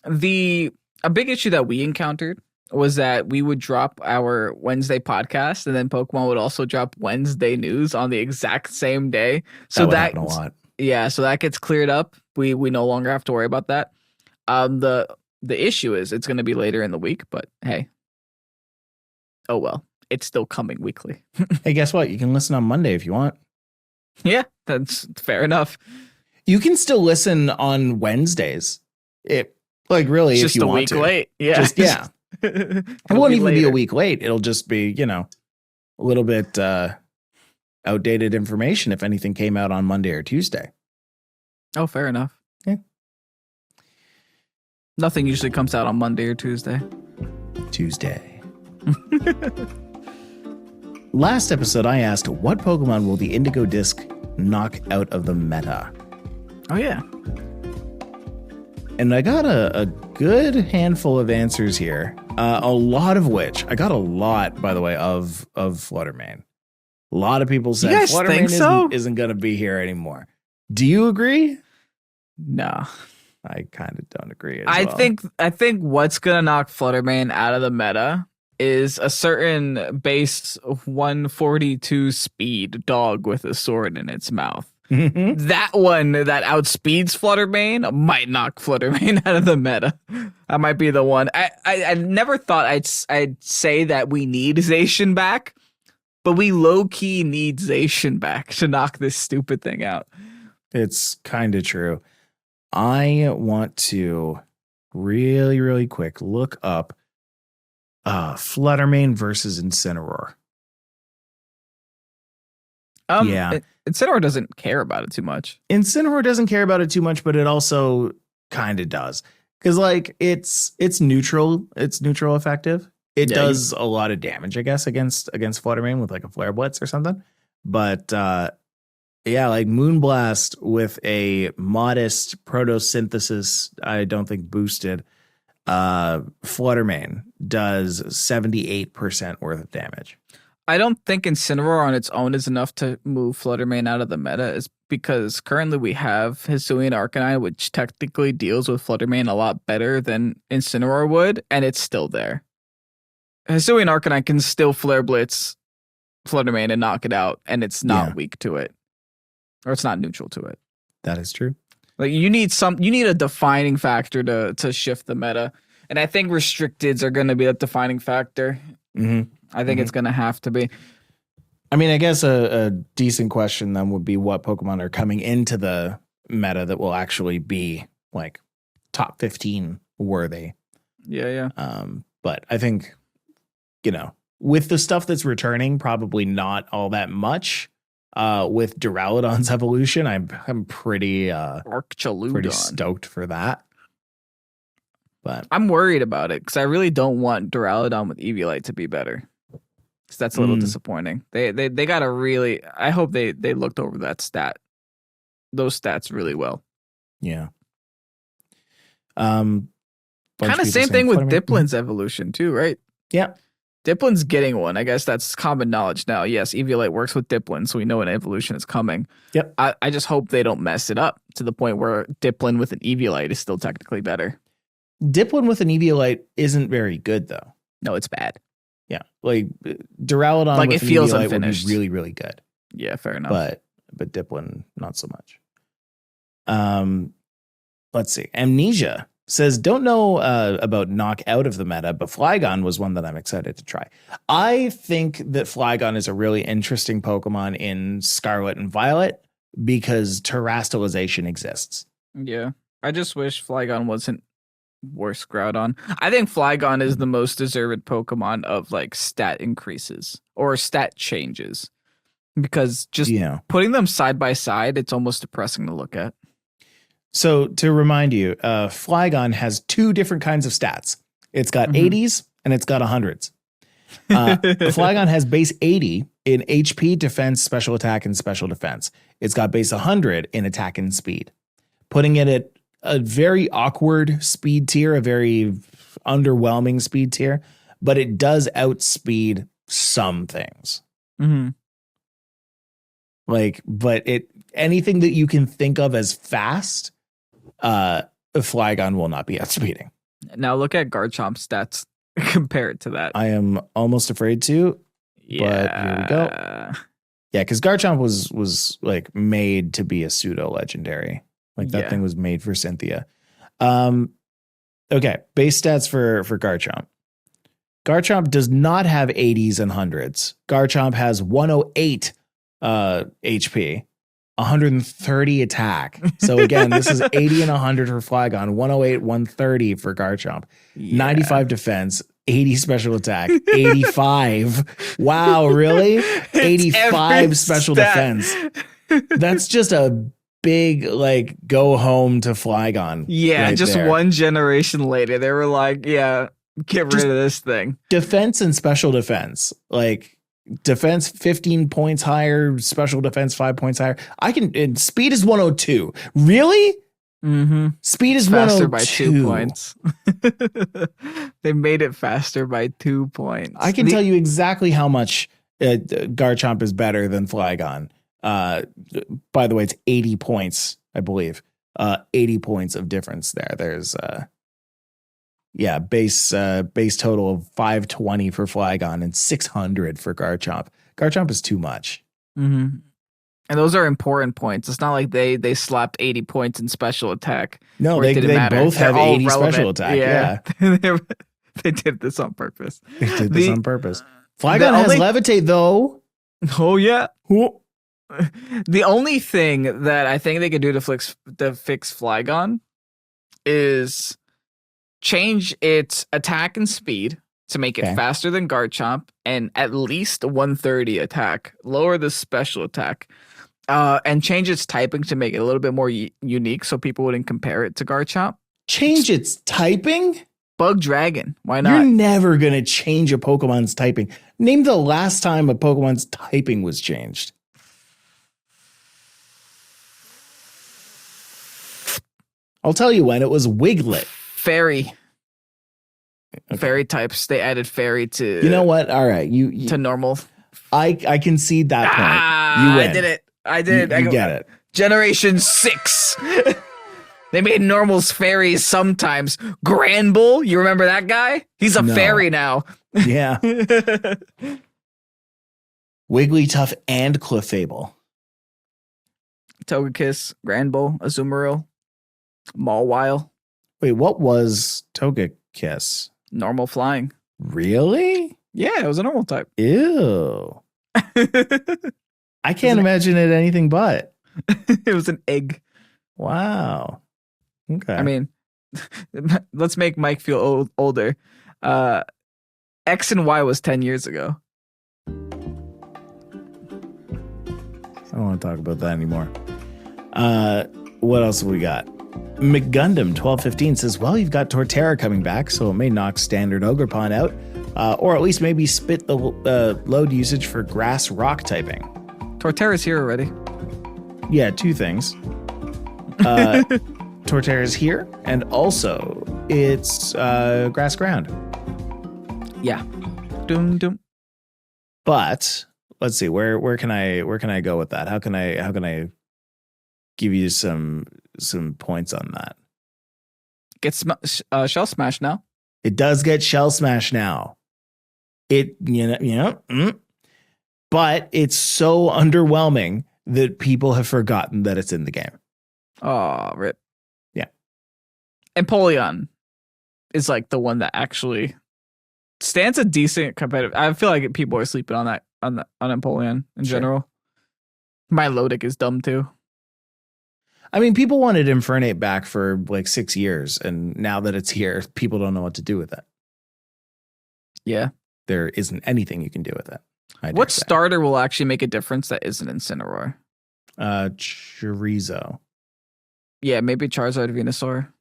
A big issue that we encountered was that we would drop our Wednesday podcast, and then Pokemon would also drop Wednesday news on the exact same day. So that happen a lot. Yeah, so that gets cleared up. We no longer have to worry about that. The issue is it's going to be later in the week, but hey, oh well, it's still coming weekly. Hey, guess what? You can listen on Monday if you want. Yeah, that's fair enough. You can still listen on Wednesdays. Really, it's if just you a want week to. late. Yeah, It won't even be a week late. It'll just be, a little bit outdated information if anything came out on Monday or Tuesday. Oh, fair enough. Yeah. Nothing usually comes out on Monday or Tuesday. Last episode, I asked, what Pokemon will the Indigo Disc knock out of the meta? Oh, yeah. And I got a good handful of answers here. A lot of which, I got a lot, by the way, of Fluttermane. A lot of people said Fluttermane isn't going to be here anymore. Do you agree? No. I kind of don't agree. I think what's going to knock Fluttermane out of the meta is a certain base 142 speed dog with a sword in its mouth. That one that outspeeds Fluttermane might knock Fluttermane out of the meta. That might be the one. I never thought I'd say that we need Zacian back, but we low-key need Zacian back to knock this stupid thing out. It's kind of true. I want to really, really quick look up Fluttermane versus Incineroar. Incineroar doesn't care about it too much. Incineroar doesn't care about it too much, but it also kind of does. Because it's neutral. It's neutral effective. It does a lot of damage, I guess, against Fluttermane with like a Flare Blitz or something. But Moonblast with a modest Protosynthesis, I don't think boosted, Fluttermane does 78% worth of damage. I don't think Incineroar on its own is enough to move Fluttermane out of the meta, is because currently we have Hisuian Arcanine, which technically deals with Fluttermane a lot better than Incineroar would, and it's still there. Hisuian Arcanine can still Flare Blitz Fluttermane and knock it out, and it's not weak to it. Or it's not neutral to it. That is true. Like you need a defining factor to shift the meta. And I think restricteds are going to be a defining factor. Mm-hmm. I think it's going to have to be. I mean, I guess a decent question then would be what Pokemon are coming into the meta that will actually be like top 15 worthy. Yeah. But I think, with the stuff that's returning, probably not all that much. With Duraludon's evolution, I'm pretty stoked for that. But I'm worried about it because I really don't want Duraludon with Eevee to be better. So that's a little disappointing. They got to really. I hope they looked over those stats really well. Yeah. Kind of same thing with Diplin's evolution too, right? Yeah. Diplin's getting one. I guess that's common knowledge now. Yes, Eevee works with Diplin, so we know an evolution is coming. Yep. I just hope they don't mess it up to the point where Diplin with an Eevee is still technically better. Dipwin with an Eviolite isn't very good though. No, it's bad. Yeah, like Duraludon Like with it feels an Eviolite unfinished. would be really, really good. Yeah, fair enough. But Dipwin not so much. Let's see. Amnesia says, don't know about knockout of the meta, but Flygon was one that I'm excited to try. I think that Flygon is a really interesting Pokemon in Scarlet and Violet because terastallization exists. Yeah. I just wish Flygon wasn't worse Groudon. I think Flygon is the most deserved Pokemon of like stat increases or stat changes. Because just putting them side by side, it's almost depressing to look at. So to remind you, Flygon has two different kinds of stats. It's got 80s and it's got 100s. Flygon has base 80 in HP, defense, special attack, and special defense. It's got base 100 in attack and speed, putting it at a very awkward speed tier, a very underwhelming speed tier, but it does outspeed some things. Mm-hmm. But anything that you can think of as fast, Flygon will not be outspeeding. Now look at Garchomp's stats compared to that. I am almost afraid to. Yeah. But here we go. Yeah, because Garchomp was like made to be a pseudo legendary. Like that thing was made for Cynthia. Okay, base stats for Garchomp. Garchomp does not have 80s and 100s. Garchomp has 108 HP, 130 attack. So again, this is 80 and 100 for Flygon, 108, 130 for Garchomp, 95 defense, 80 special attack, 85. Wow, really? 85 special defense. That's just a big like go home to Flygon. Yeah, right just there. one generation later, they were like, yeah, get rid of this thing. Defense and special defense, like defense 15 points higher, special defense 5 points higher. And speed is 102. Really? Mm-hmm. Speed is faster 102 by 2 points. They made it faster by 2 points. I can tell you exactly how much Garchomp is better than Flygon. By the way, it's 80 points, I believe. 80 points of difference there. There's base total of 520 for Flygon and 600 for Garchomp. Garchomp is too much. Mm-hmm. And those are important points. It's not like they slapped 80 points in special attack. No, they both have 80 relevant. special attack. Yeah. They did this on purpose. They did this on purpose. Flygon has levitate though. Oh yeah. Ooh. The only thing that I think they could do to fix Flygon is change its attack and speed to make it faster than Garchomp and at least 130 attack. Lower the special attack. And change its typing to make it a little bit more unique so people wouldn't compare it to Garchomp. Change its typing? Bug Dragon. Why not? You're never going to change a Pokemon's typing. Name the last time a Pokemon's typing was changed. I'll tell you when. It was Wiglet. Fairy. Okay. Fairy types. They added fairy to... You know what? All right. You to normal. I concede that point. You win. I did it. I did it. You get it. Generation 6. They made normals fairies sometimes. Granbull, you remember that guy? He's a fairy now. Yeah. Wigglytuff and Clefable. Togekiss, Granbull, Azumarill, Mawile. Wait, what was Togekiss? Normal flying. Really? Yeah, it was a normal type. Ew. I can't imagine it anything but. It was an egg. Wow. Okay. I mean, let's make Mike feel older. X and Y was 10 years ago. I don't want to talk about that anymore. What else have we got? McGundam 1215 says, well, you've got Torterra coming back, so it may knock standard Ogerpon out, or at least maybe spit the load usage for grass rock typing. Torterra's here already. Yeah, two things. Torterra's here, and also it's grass ground. Yeah. Doom doom. But let's see, where can I go with that? How can I give you some points on that? Gets Shell Smash now. It does get Shell Smash now. But it's so underwhelming that people have forgotten that it's in the game. Oh, rip. Yeah. Empoleon is like the one that actually stands a decent competitive. I feel like people are sleeping on that on Empoleon in general. Milotic is dumb too. I mean, people wanted Infernape back for like 6 years, and now that it's here, people don't know what to do with it. Yeah. There isn't anything you can do with it. What starter will actually make a difference that isn't Incineroar? Chorizo. Yeah, maybe Charizard, Venusaur.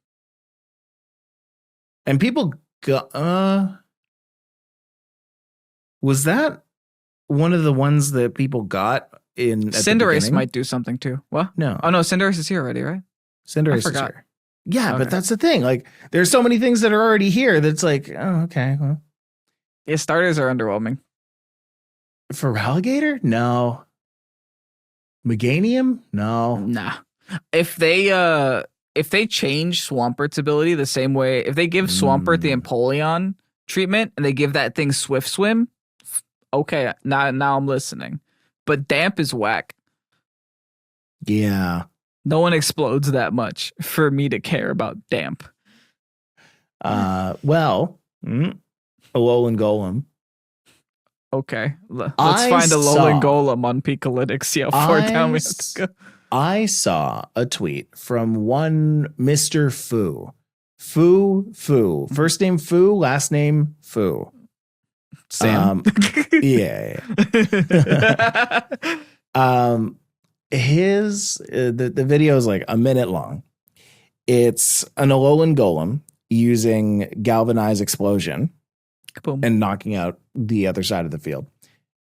And people got, was that one of the ones that people got in Cinderace might do something too. What? No. Oh no, Cinderace is here already, right? Cinderace is here. Yeah, okay. But that's the thing. Like, there's so many things that are already here that's like, oh, okay. Well. Yeah, starters are underwhelming. For Relegator? No. Meganium? No. Nah. If they change Swampert ability the same way, if they give Swampert the Empoleon treatment and they give that thing Swift Swim, okay, now I'm listening. But Damp is whack. Yeah. No one explodes that much for me to care about Damp. Well, Alolan Golem. Okay, let's find a Alolan Golem on Pikalytics. See how far down we have to go. I saw a tweet from one Mr. Fu. Fu. First name Fu, last name Fu. Sam. Yeah. The video is like a minute long. It's an Alolan Golem using Galvanize Explosion. Kaboom. And knocking out the other side of the field.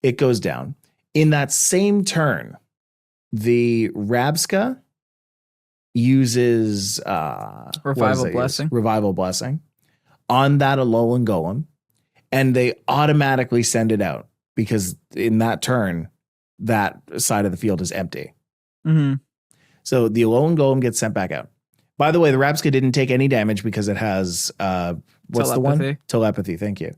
It goes down. In that same turn, the Rabska uses Revival Blessing on that Alolan Golem, and they automatically send it out because in that turn, that side of the field is empty. Mm-hmm. So the Alolan Golem gets sent back out. By the way, the Rabska didn't take any damage because it has what's the one? Telepathy. Thank you.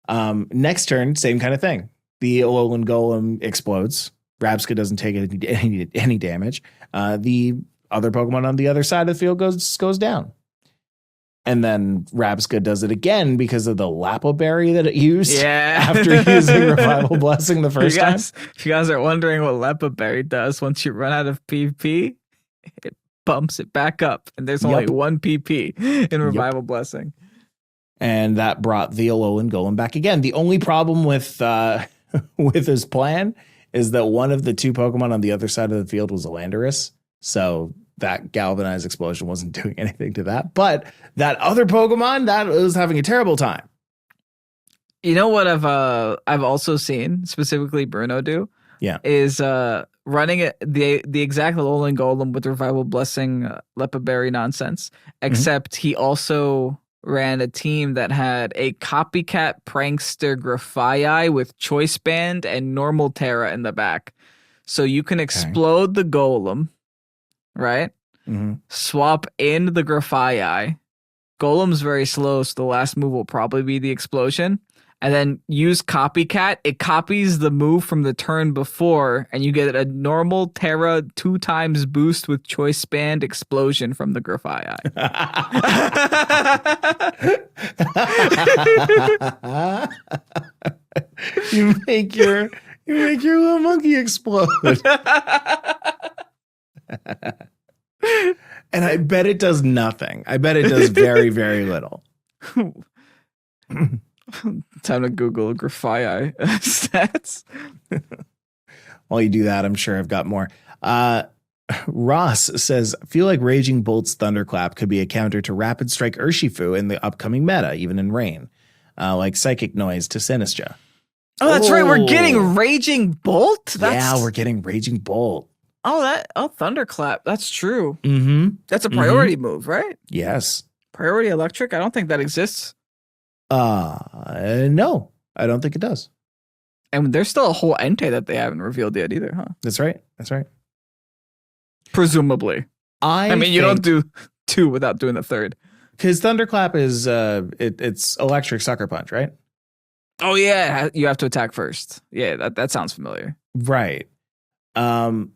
Next turn, same kind of thing. The Alolan Golem explodes. Rabska doesn't take any damage. The other Pokemon on the other side of the field goes down. And then Rabska does it again because of the Lapo Berry that it used after using Revival Blessing the first time. If you guys are wondering what Lapo Berry does, once you run out of PP, it bumps it back up. And there's only one PP in Revival Blessing. And that brought the Alolan Golem back again. The only problem with his plan is that one of the two Pokemon on the other side of the field was a Landorus. So that Galvanized Explosion wasn't doing anything to that. But that other Pokemon, that was having a terrible time. You know what I've also seen, specifically Bruno do? Yeah. Is running the exact Alolan Golem with Revival Blessing Lepa Berry nonsense. Except he also ran a team that had a copycat prankster Grafaiai with Choice Band and normal Terra in the back. So you can explode the Golem, right? Mm-hmm. Swap in the Grafaiai. Golem's very slow, so the last move will probably be the explosion. And then use Copycat. It copies the move from the turn before, and you get a normal Terra 2 times boost with Choice Band explosion from the Grafaiai. You make your little monkey explode. And I bet it does nothing. I bet it does very, very little. Time to Google Grafaiai stats. While you do that, I'm sure I've got more. Ross says, I feel like Raging Bolt's Thunderclap could be a counter to Rapid Strike Urshifu in the upcoming meta, even in rain. Like Psychic Noise to Sinistra. Oh, that's right. We're getting Raging Bolt? We're getting Raging Bolt. Thunderclap. That's true. Mm-hmm. That's a priority move, right? Yes. Priority Electric? I don't think that exists. No, I don't think it does. And there's still a whole Entei that they haven't revealed yet either, huh? That's right. Presumably. I mean, you don't do 2 without doing the 3rd. Because Thunderclap is it's electric sucker punch, right? Oh yeah, you have to attack first. Yeah, that sounds familiar. Right. Oh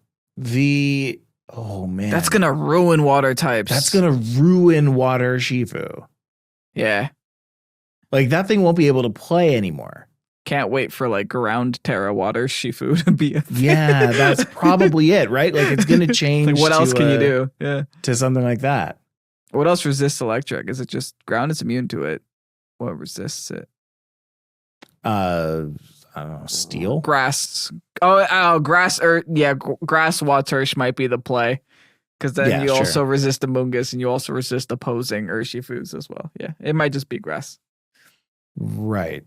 man, that's gonna ruin water types. That's gonna ruin water Shifu. Yeah, like that thing won't be able to play anymore. Can't wait for like ground Terra water Shifu to be a thing. Yeah, that's probably it, right? Like it's gonna change. Like what else can you do? Yeah, to something like that. What else resists electric? Is it just ground is immune to it? What resists it? I don't know, steel, grass. Grass. Grass Watersh might be the play, because then you also resist Amoonguss and you also resist opposing Urshifus as well. Yeah, it might just be grass. Right.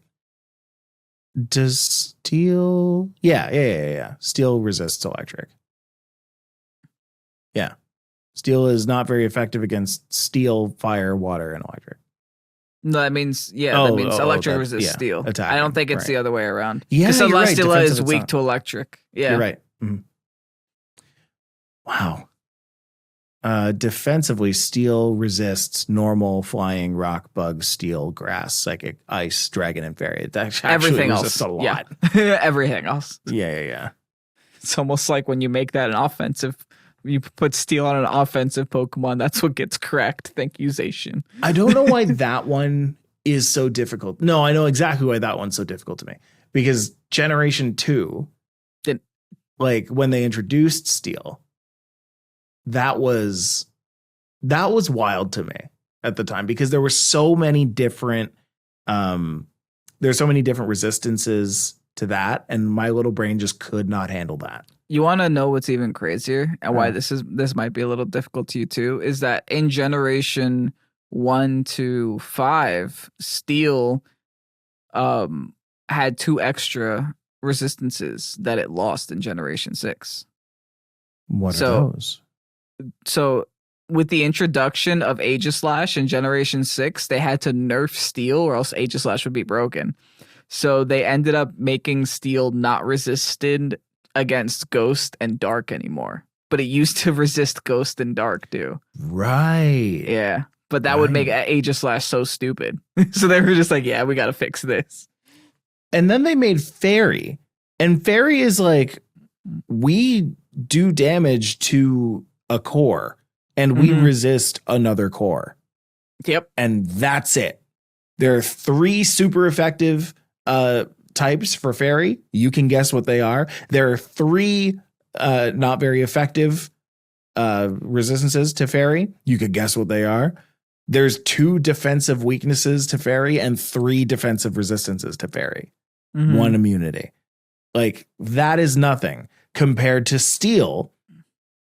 Does steel? Yeah. Steel resists electric. Yeah, steel is not very effective against steel, fire, water, and electric. No, that means electric resists steel. Attacking, I don't think it's the other way around. Yeah, because Celesteela is weak to electric. Yeah, you're right. Mm-hmm. Wow. Defensively, steel resists normal, flying, rock, bug, steel, grass, psychic, ice, dragon, and fairy. It actually everything resists else a lot. Yeah. Everything else. Yeah. It's almost like when you make that an offensive. You put steel on an offensive Pokemon, that's what gets cracked. Thank you, Zacian. I don't know why that one is so difficult. No, I know exactly why that one's so difficult to me. Because Generation 2, like when they introduced steel, that was wild to me at the time, because there were so many different there's so many different resistances to that, and my little brain just could not handle that. You want to know what's even crazier and why this might be a little difficult to you too, is that in Generation 1 to 5, Steel had 2 extra resistances that it lost in Generation 6. What are those? So with the introduction of Aegislash in Generation 6, they had to nerf Steel or else Aegislash would be broken. So they ended up making Steel not resisted against Ghost and Dark anymore, but it used to resist Ghost and Dark too. Right. Yeah, but that would make Aegislash so stupid. So they were just like, yeah, we got to fix this. And then they made Fairy, and Fairy is like, we do damage to a core and we resist another core. Yep. And that's it. There are 3 super effective types for Fairy. You can guess what they are. There are 3 not very effective resistances to Fairy. You could guess what they are. There's 2 defensive weaknesses to Fairy and 3 defensive resistances to Fairy. 1 immunity. Like, that is nothing compared to Steel,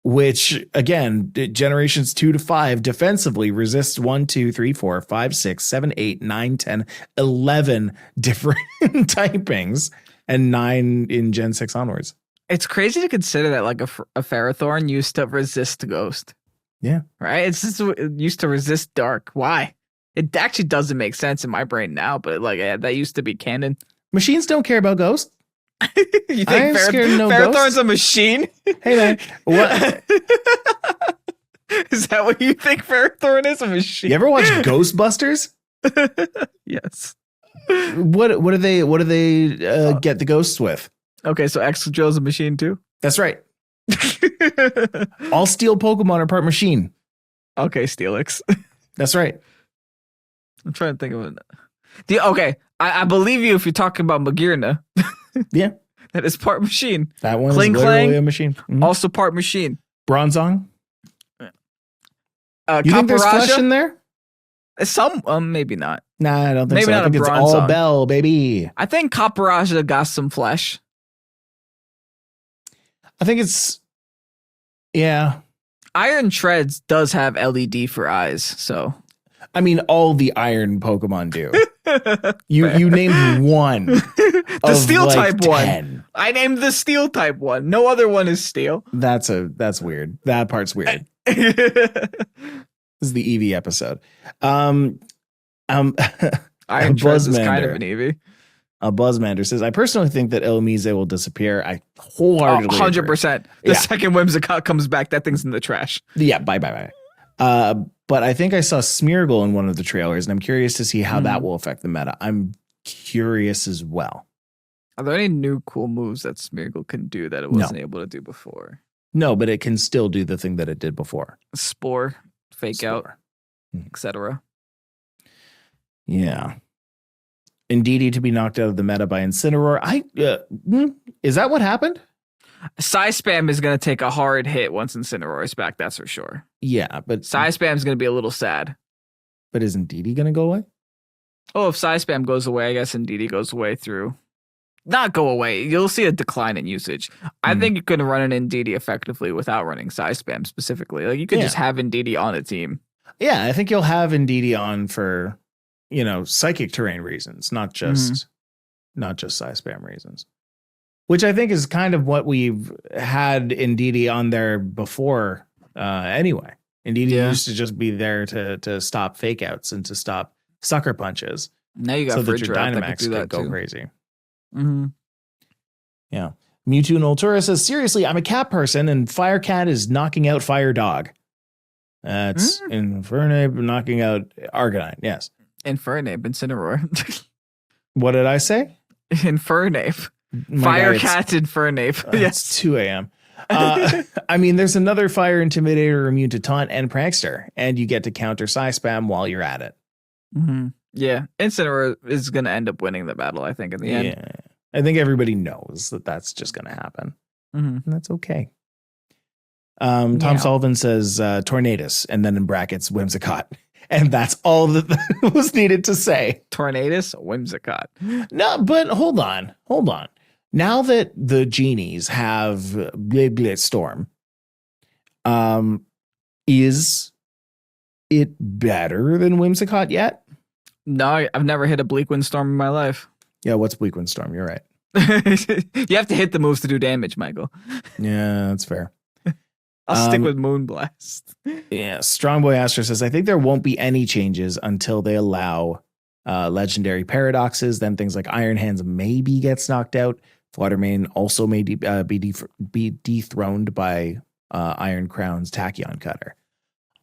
which again, generations 2 to 5 defensively resists 1, 2, 3, 4, 5, 6, 7, 8, 9, 10, 11 different typings, and 9 in Gen 6 onwards. It's crazy to consider that like a Ferrothorn used to resist Ghost. Yeah. Right? It's just it used to resist Dark. Why? It actually doesn't make sense in my brain now, but like that used to be canon. Machines don't care about Ghost. You think Ferrothorn's a machine? Hey man, what? Is that what you think Ferrothorn is, a machine? You ever watch Ghostbusters? Yes. What do they get the ghosts with? Okay, so Excadrill's a machine too? That's right. All steel Pokemon are part machine. Okay, Steelix. That's right. I'm trying to think of it. Okay, I believe you if you're talking about Magearna. Yeah. That is part machine. That one is literally a machine. Mm-hmm. Also part machine. Bronzong? You think there's flesh in there? Some, maybe not. Nah, I don't think maybe so. Not I think it's all bell, baby. I think Caparajah got some flesh. I think it's, yeah. Iron Treads does have LED for eyes, so. I mean, all the iron Pokemon do. You named one. The steel type 10. one. I named the steel type one. No other one is steel. That's weird. That part's weird. This is the Eevee episode. Iron Treads is kind of an Eevee. Buzzmander says, I personally think that Illumise will disappear. I wholeheartedly 100%. The second Whimsicott comes back, that thing's in the trash. Yeah, bye. But I think I saw Smeargle in one of the trailers, and I'm curious to see how that will affect the meta. I'm curious as well. Are there any new cool moves that Smeargle can do that it wasn't able to do before? No, but it can still do the thing that it did before. Spore, fake out, etc. Yeah. Indeedee to be knocked out of the meta by Incineroar. Is that what happened? Size Spam is going to take a hard hit once Incineroar is back, that's for sure. Yeah, but Size Spam is going to be a little sad. But is Indeedee going to go away? Oh, if Size Spam goes away, I guess Indeedee goes away through. Not go away. You'll see a decline in usage. I think you can run an Indeedee effectively without running Size Spam specifically. Like you could just have Indeedee on a team. Yeah, I think you'll have Indeedee on for, psychic terrain reasons, not just Size Spam reasons. Which I think is kind of what we've had Indeedee on there before anyway. Indeedee used to just be there to stop fake outs and to stop sucker punches. Now you got so that Fridge your Dynamax could go crazy. Mm-hmm. Yeah. Mewtwo and Ultura says, seriously, I'm a cat person and Firecat is knocking out Fire Dog. That's Infernape knocking out Arcanine. Yes. Infernape, Incineroar. What did I say? Infernape. Firecat Infernape. Yes. 2 a.m. There's another Fire Intimidator immune to Taunt and Prankster, and you get to counter Size Spam while you're at it. Mm-hmm. Yeah. Incineroar is going to end up winning the battle, I think, in the end. Yeah. I think everybody knows that that's just going to happen. And that's okay. Tom Sullivan says Tornadus, and then in brackets, Whimsicott. And that's all that was needed to say. Tornadus, Whimsicott. No, but hold on. Now that the genies have Blitz Storm, is it better than Whimsicott yet? No, I've never hit a Bleak Windstorm in my life. Yeah, what's Bleak Windstorm? You're right. You have to hit the moves to do damage, Michael. Yeah, that's fair. I'll stick with Moonblast. Yeah, Strongboy Astro says, I think there won't be any changes until they allow legendary paradoxes. Then things like Iron Hands maybe gets knocked out. Fluttermane also may be dethroned by Iron Crown's Tachyon Cutter.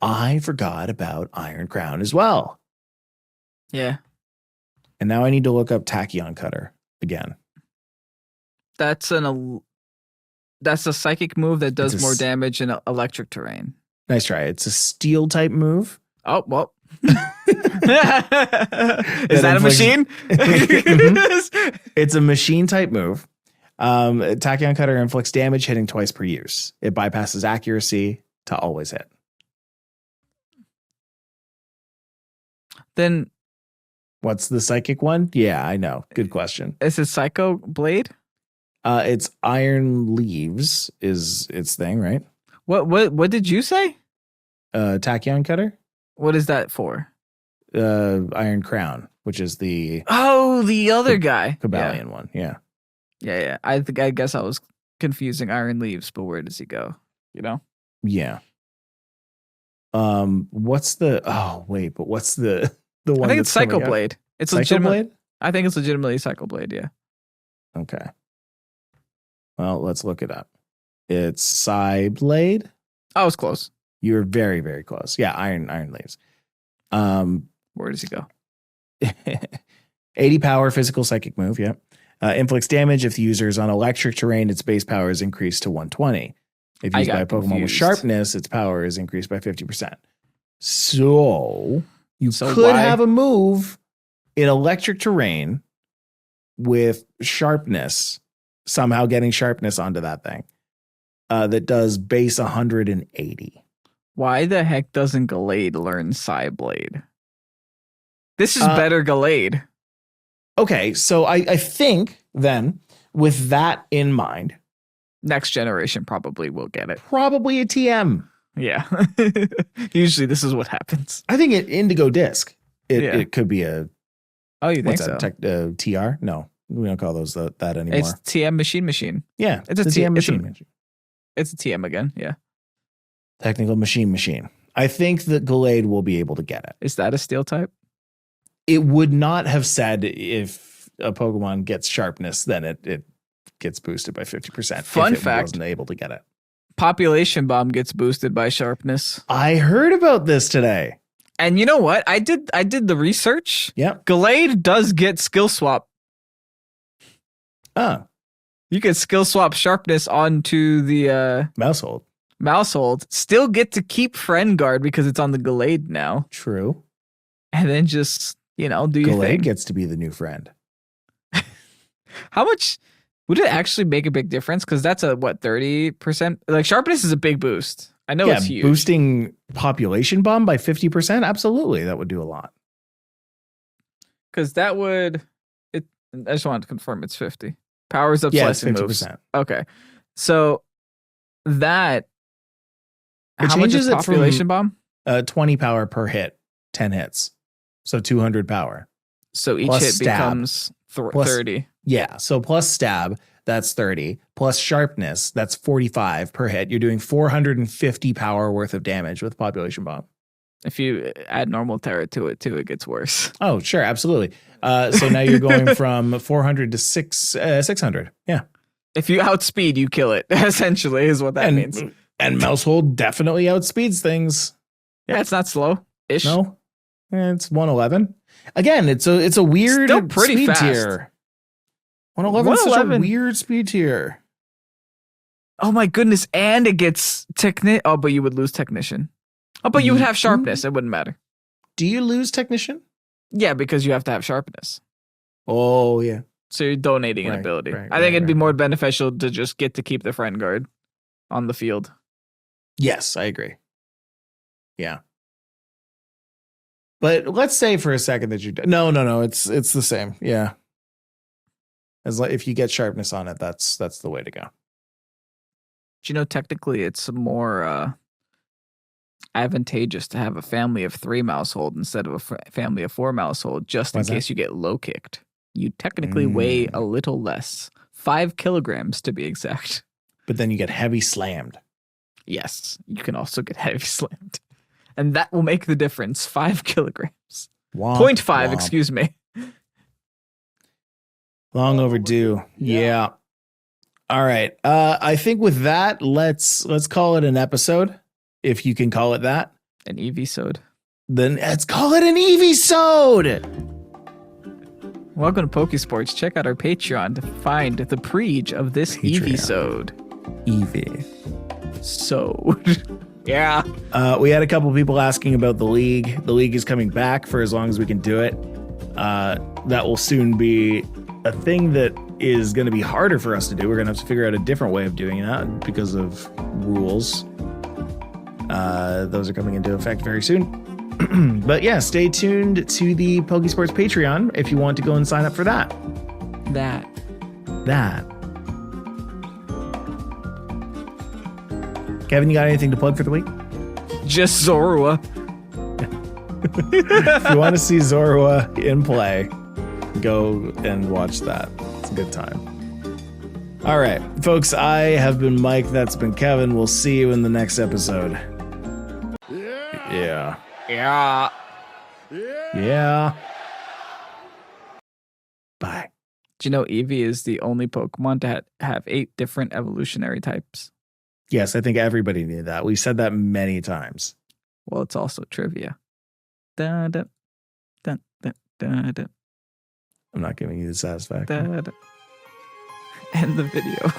I forgot about Iron Crown as well. Yeah. And now I need to look up Tachyon Cutter again. That's a psychic move that does more damage in electric terrain. Nice try. It's a steel type move. Oh, well. Is that a machine? It's a machine type move. Tachyon Cutter inflicts damage hitting twice per use. It bypasses accuracy to always hit. Then what's the psychic one? Yeah, I know. Good question. Is it Psycho Blade? It's Iron Leaves is its thing, right? What did you say? Tachyon Cutter. What is that for? Iron Crown, which is the other guy, Cabalion one. Yeah. I guess I was confusing Iron Leaves, but where does he go? Yeah. What's the? Oh wait, but what's the one? I think it's Psycho Blade. It's Psycho Blade. I think it's legitimately Psycho Blade. Yeah. Okay. Well, let's look it up. It's Psy Blade. I was close. You were very, very close. Yeah, Iron Leaves. Where does he go? 80 power physical psychic move. Yep. Inflicts damage if the user is on electric terrain. Its base power is increased to 120. If used by a Pokemon with sharpness, its power is increased by 50%. So you could have a move in electric terrain with sharpness, somehow getting sharpness onto that thing that does base 180. Why the heck doesn't Gallade learn Psyblade? This is better Gallade. Okay, so I think then with that in mind, next generation probably will get it. Probably a TM. Yeah. Usually this is what happens. I think Indigo Disc. It could be a. Oh, you think so? TR? No, we don't call those that anymore. It's TM Machine. Yeah, it's a TM Machine. It's a TM again. Yeah. Technical Machine. I think that Gallade will be able to get it. Is that a steel type? It would not have said if a Pokemon gets sharpness, then it gets boosted by 50%. Fun if it fact. wasn't able to get it. Population Bomb gets boosted by sharpness. I heard about this today. And you know what? I did the research. Yep. Gallade does get skill swap. Oh. You can skill swap sharpness onto the Mousehold. Still get to keep Friend Guard because it's on the Gallade now. True. And then just, do your thing. Gallade gets to be the new friend. How much would it actually make a big difference? Because that's 30%? Like sharpness is a big boost. I know it's huge. Boosting Population Bomb by 50%? Absolutely. That would do a lot. Because that would... I just wanted to confirm it's 50. Powers up slicing 50%. Moves. Okay. So that... It how much is it Population Bomb? 20 power per hit. 10 hits. So 200 power. So each plus hit stab. becomes 30. Yeah. So plus stab, that's 30. Plus sharpness, that's 45 per hit. You're doing 450 power worth of damage with Population Bomb. If you add normal terror to it too, it gets worse. Oh, sure. Absolutely. So now you're going from 400 to 600. Yeah. If you outspeed, you kill it, essentially, is what that means. And Mousehold definitely outspeeds things. Yeah, it's not slow-ish. No. It's 111. Again, it's a weird Still pretty speed fast. tier. 111 is such a weird speed tier. Oh my goodness, and it gets Oh, but you would lose Technician. Oh, but you would have Sharpness. It wouldn't matter. Do you lose Technician? Yeah, because you have to have Sharpness. Oh, yeah. So you're donating an ability. I think it'd be more beneficial to just get to keep the Friend Guard on the field. Yes, I agree. Yeah. But let's say for a second that you no, it's the same. Yeah. As if you get sharpness on it, that's the way to go. Do technically it's more advantageous to have a family of 3 Mousehold instead of a family of 4 Mousehold, just in case you get low kicked. You technically weigh a little less, 5 kilograms to be exact. But then you get heavy slammed. Yes, you can also get heavy slammed. And that will make the difference. 5 kilograms. 0.5, excuse me. Long overdue. Yeah. All right. I think with that, let's call it an episode, if you can call it that. An Eevee-sode. Then let's call it an Eevee-sode. Welcome to Pokésports. Check out our Patreon to find the preej of this Eevee-sode. Eevee. Yeah. We had a couple people asking about the league. The league is coming back for as long as we can do it. That will soon be a thing that is going to be harder for us to do. We're going to have to figure out a different way of doing that because of rules. Those are coming into effect very soon. But yeah, stay tuned to the Pokésports Patreon if you want to go and sign up for that. Kevin, you got anything to plug for the week? Just Zorua. If you want to see Zorua in play, go and watch that. It's a good time. All right, folks, I have been Mike. That's been Kevin. We'll see you in the next episode. Yeah. Bye. Do you know Eevee is the only Pokemon to have 8 different evolutionary types? Yes, I think everybody knew that. We said that many times. Well, it's also trivia. Da, da, da, da, da, da. I'm not giving you the satisfaction. End the video.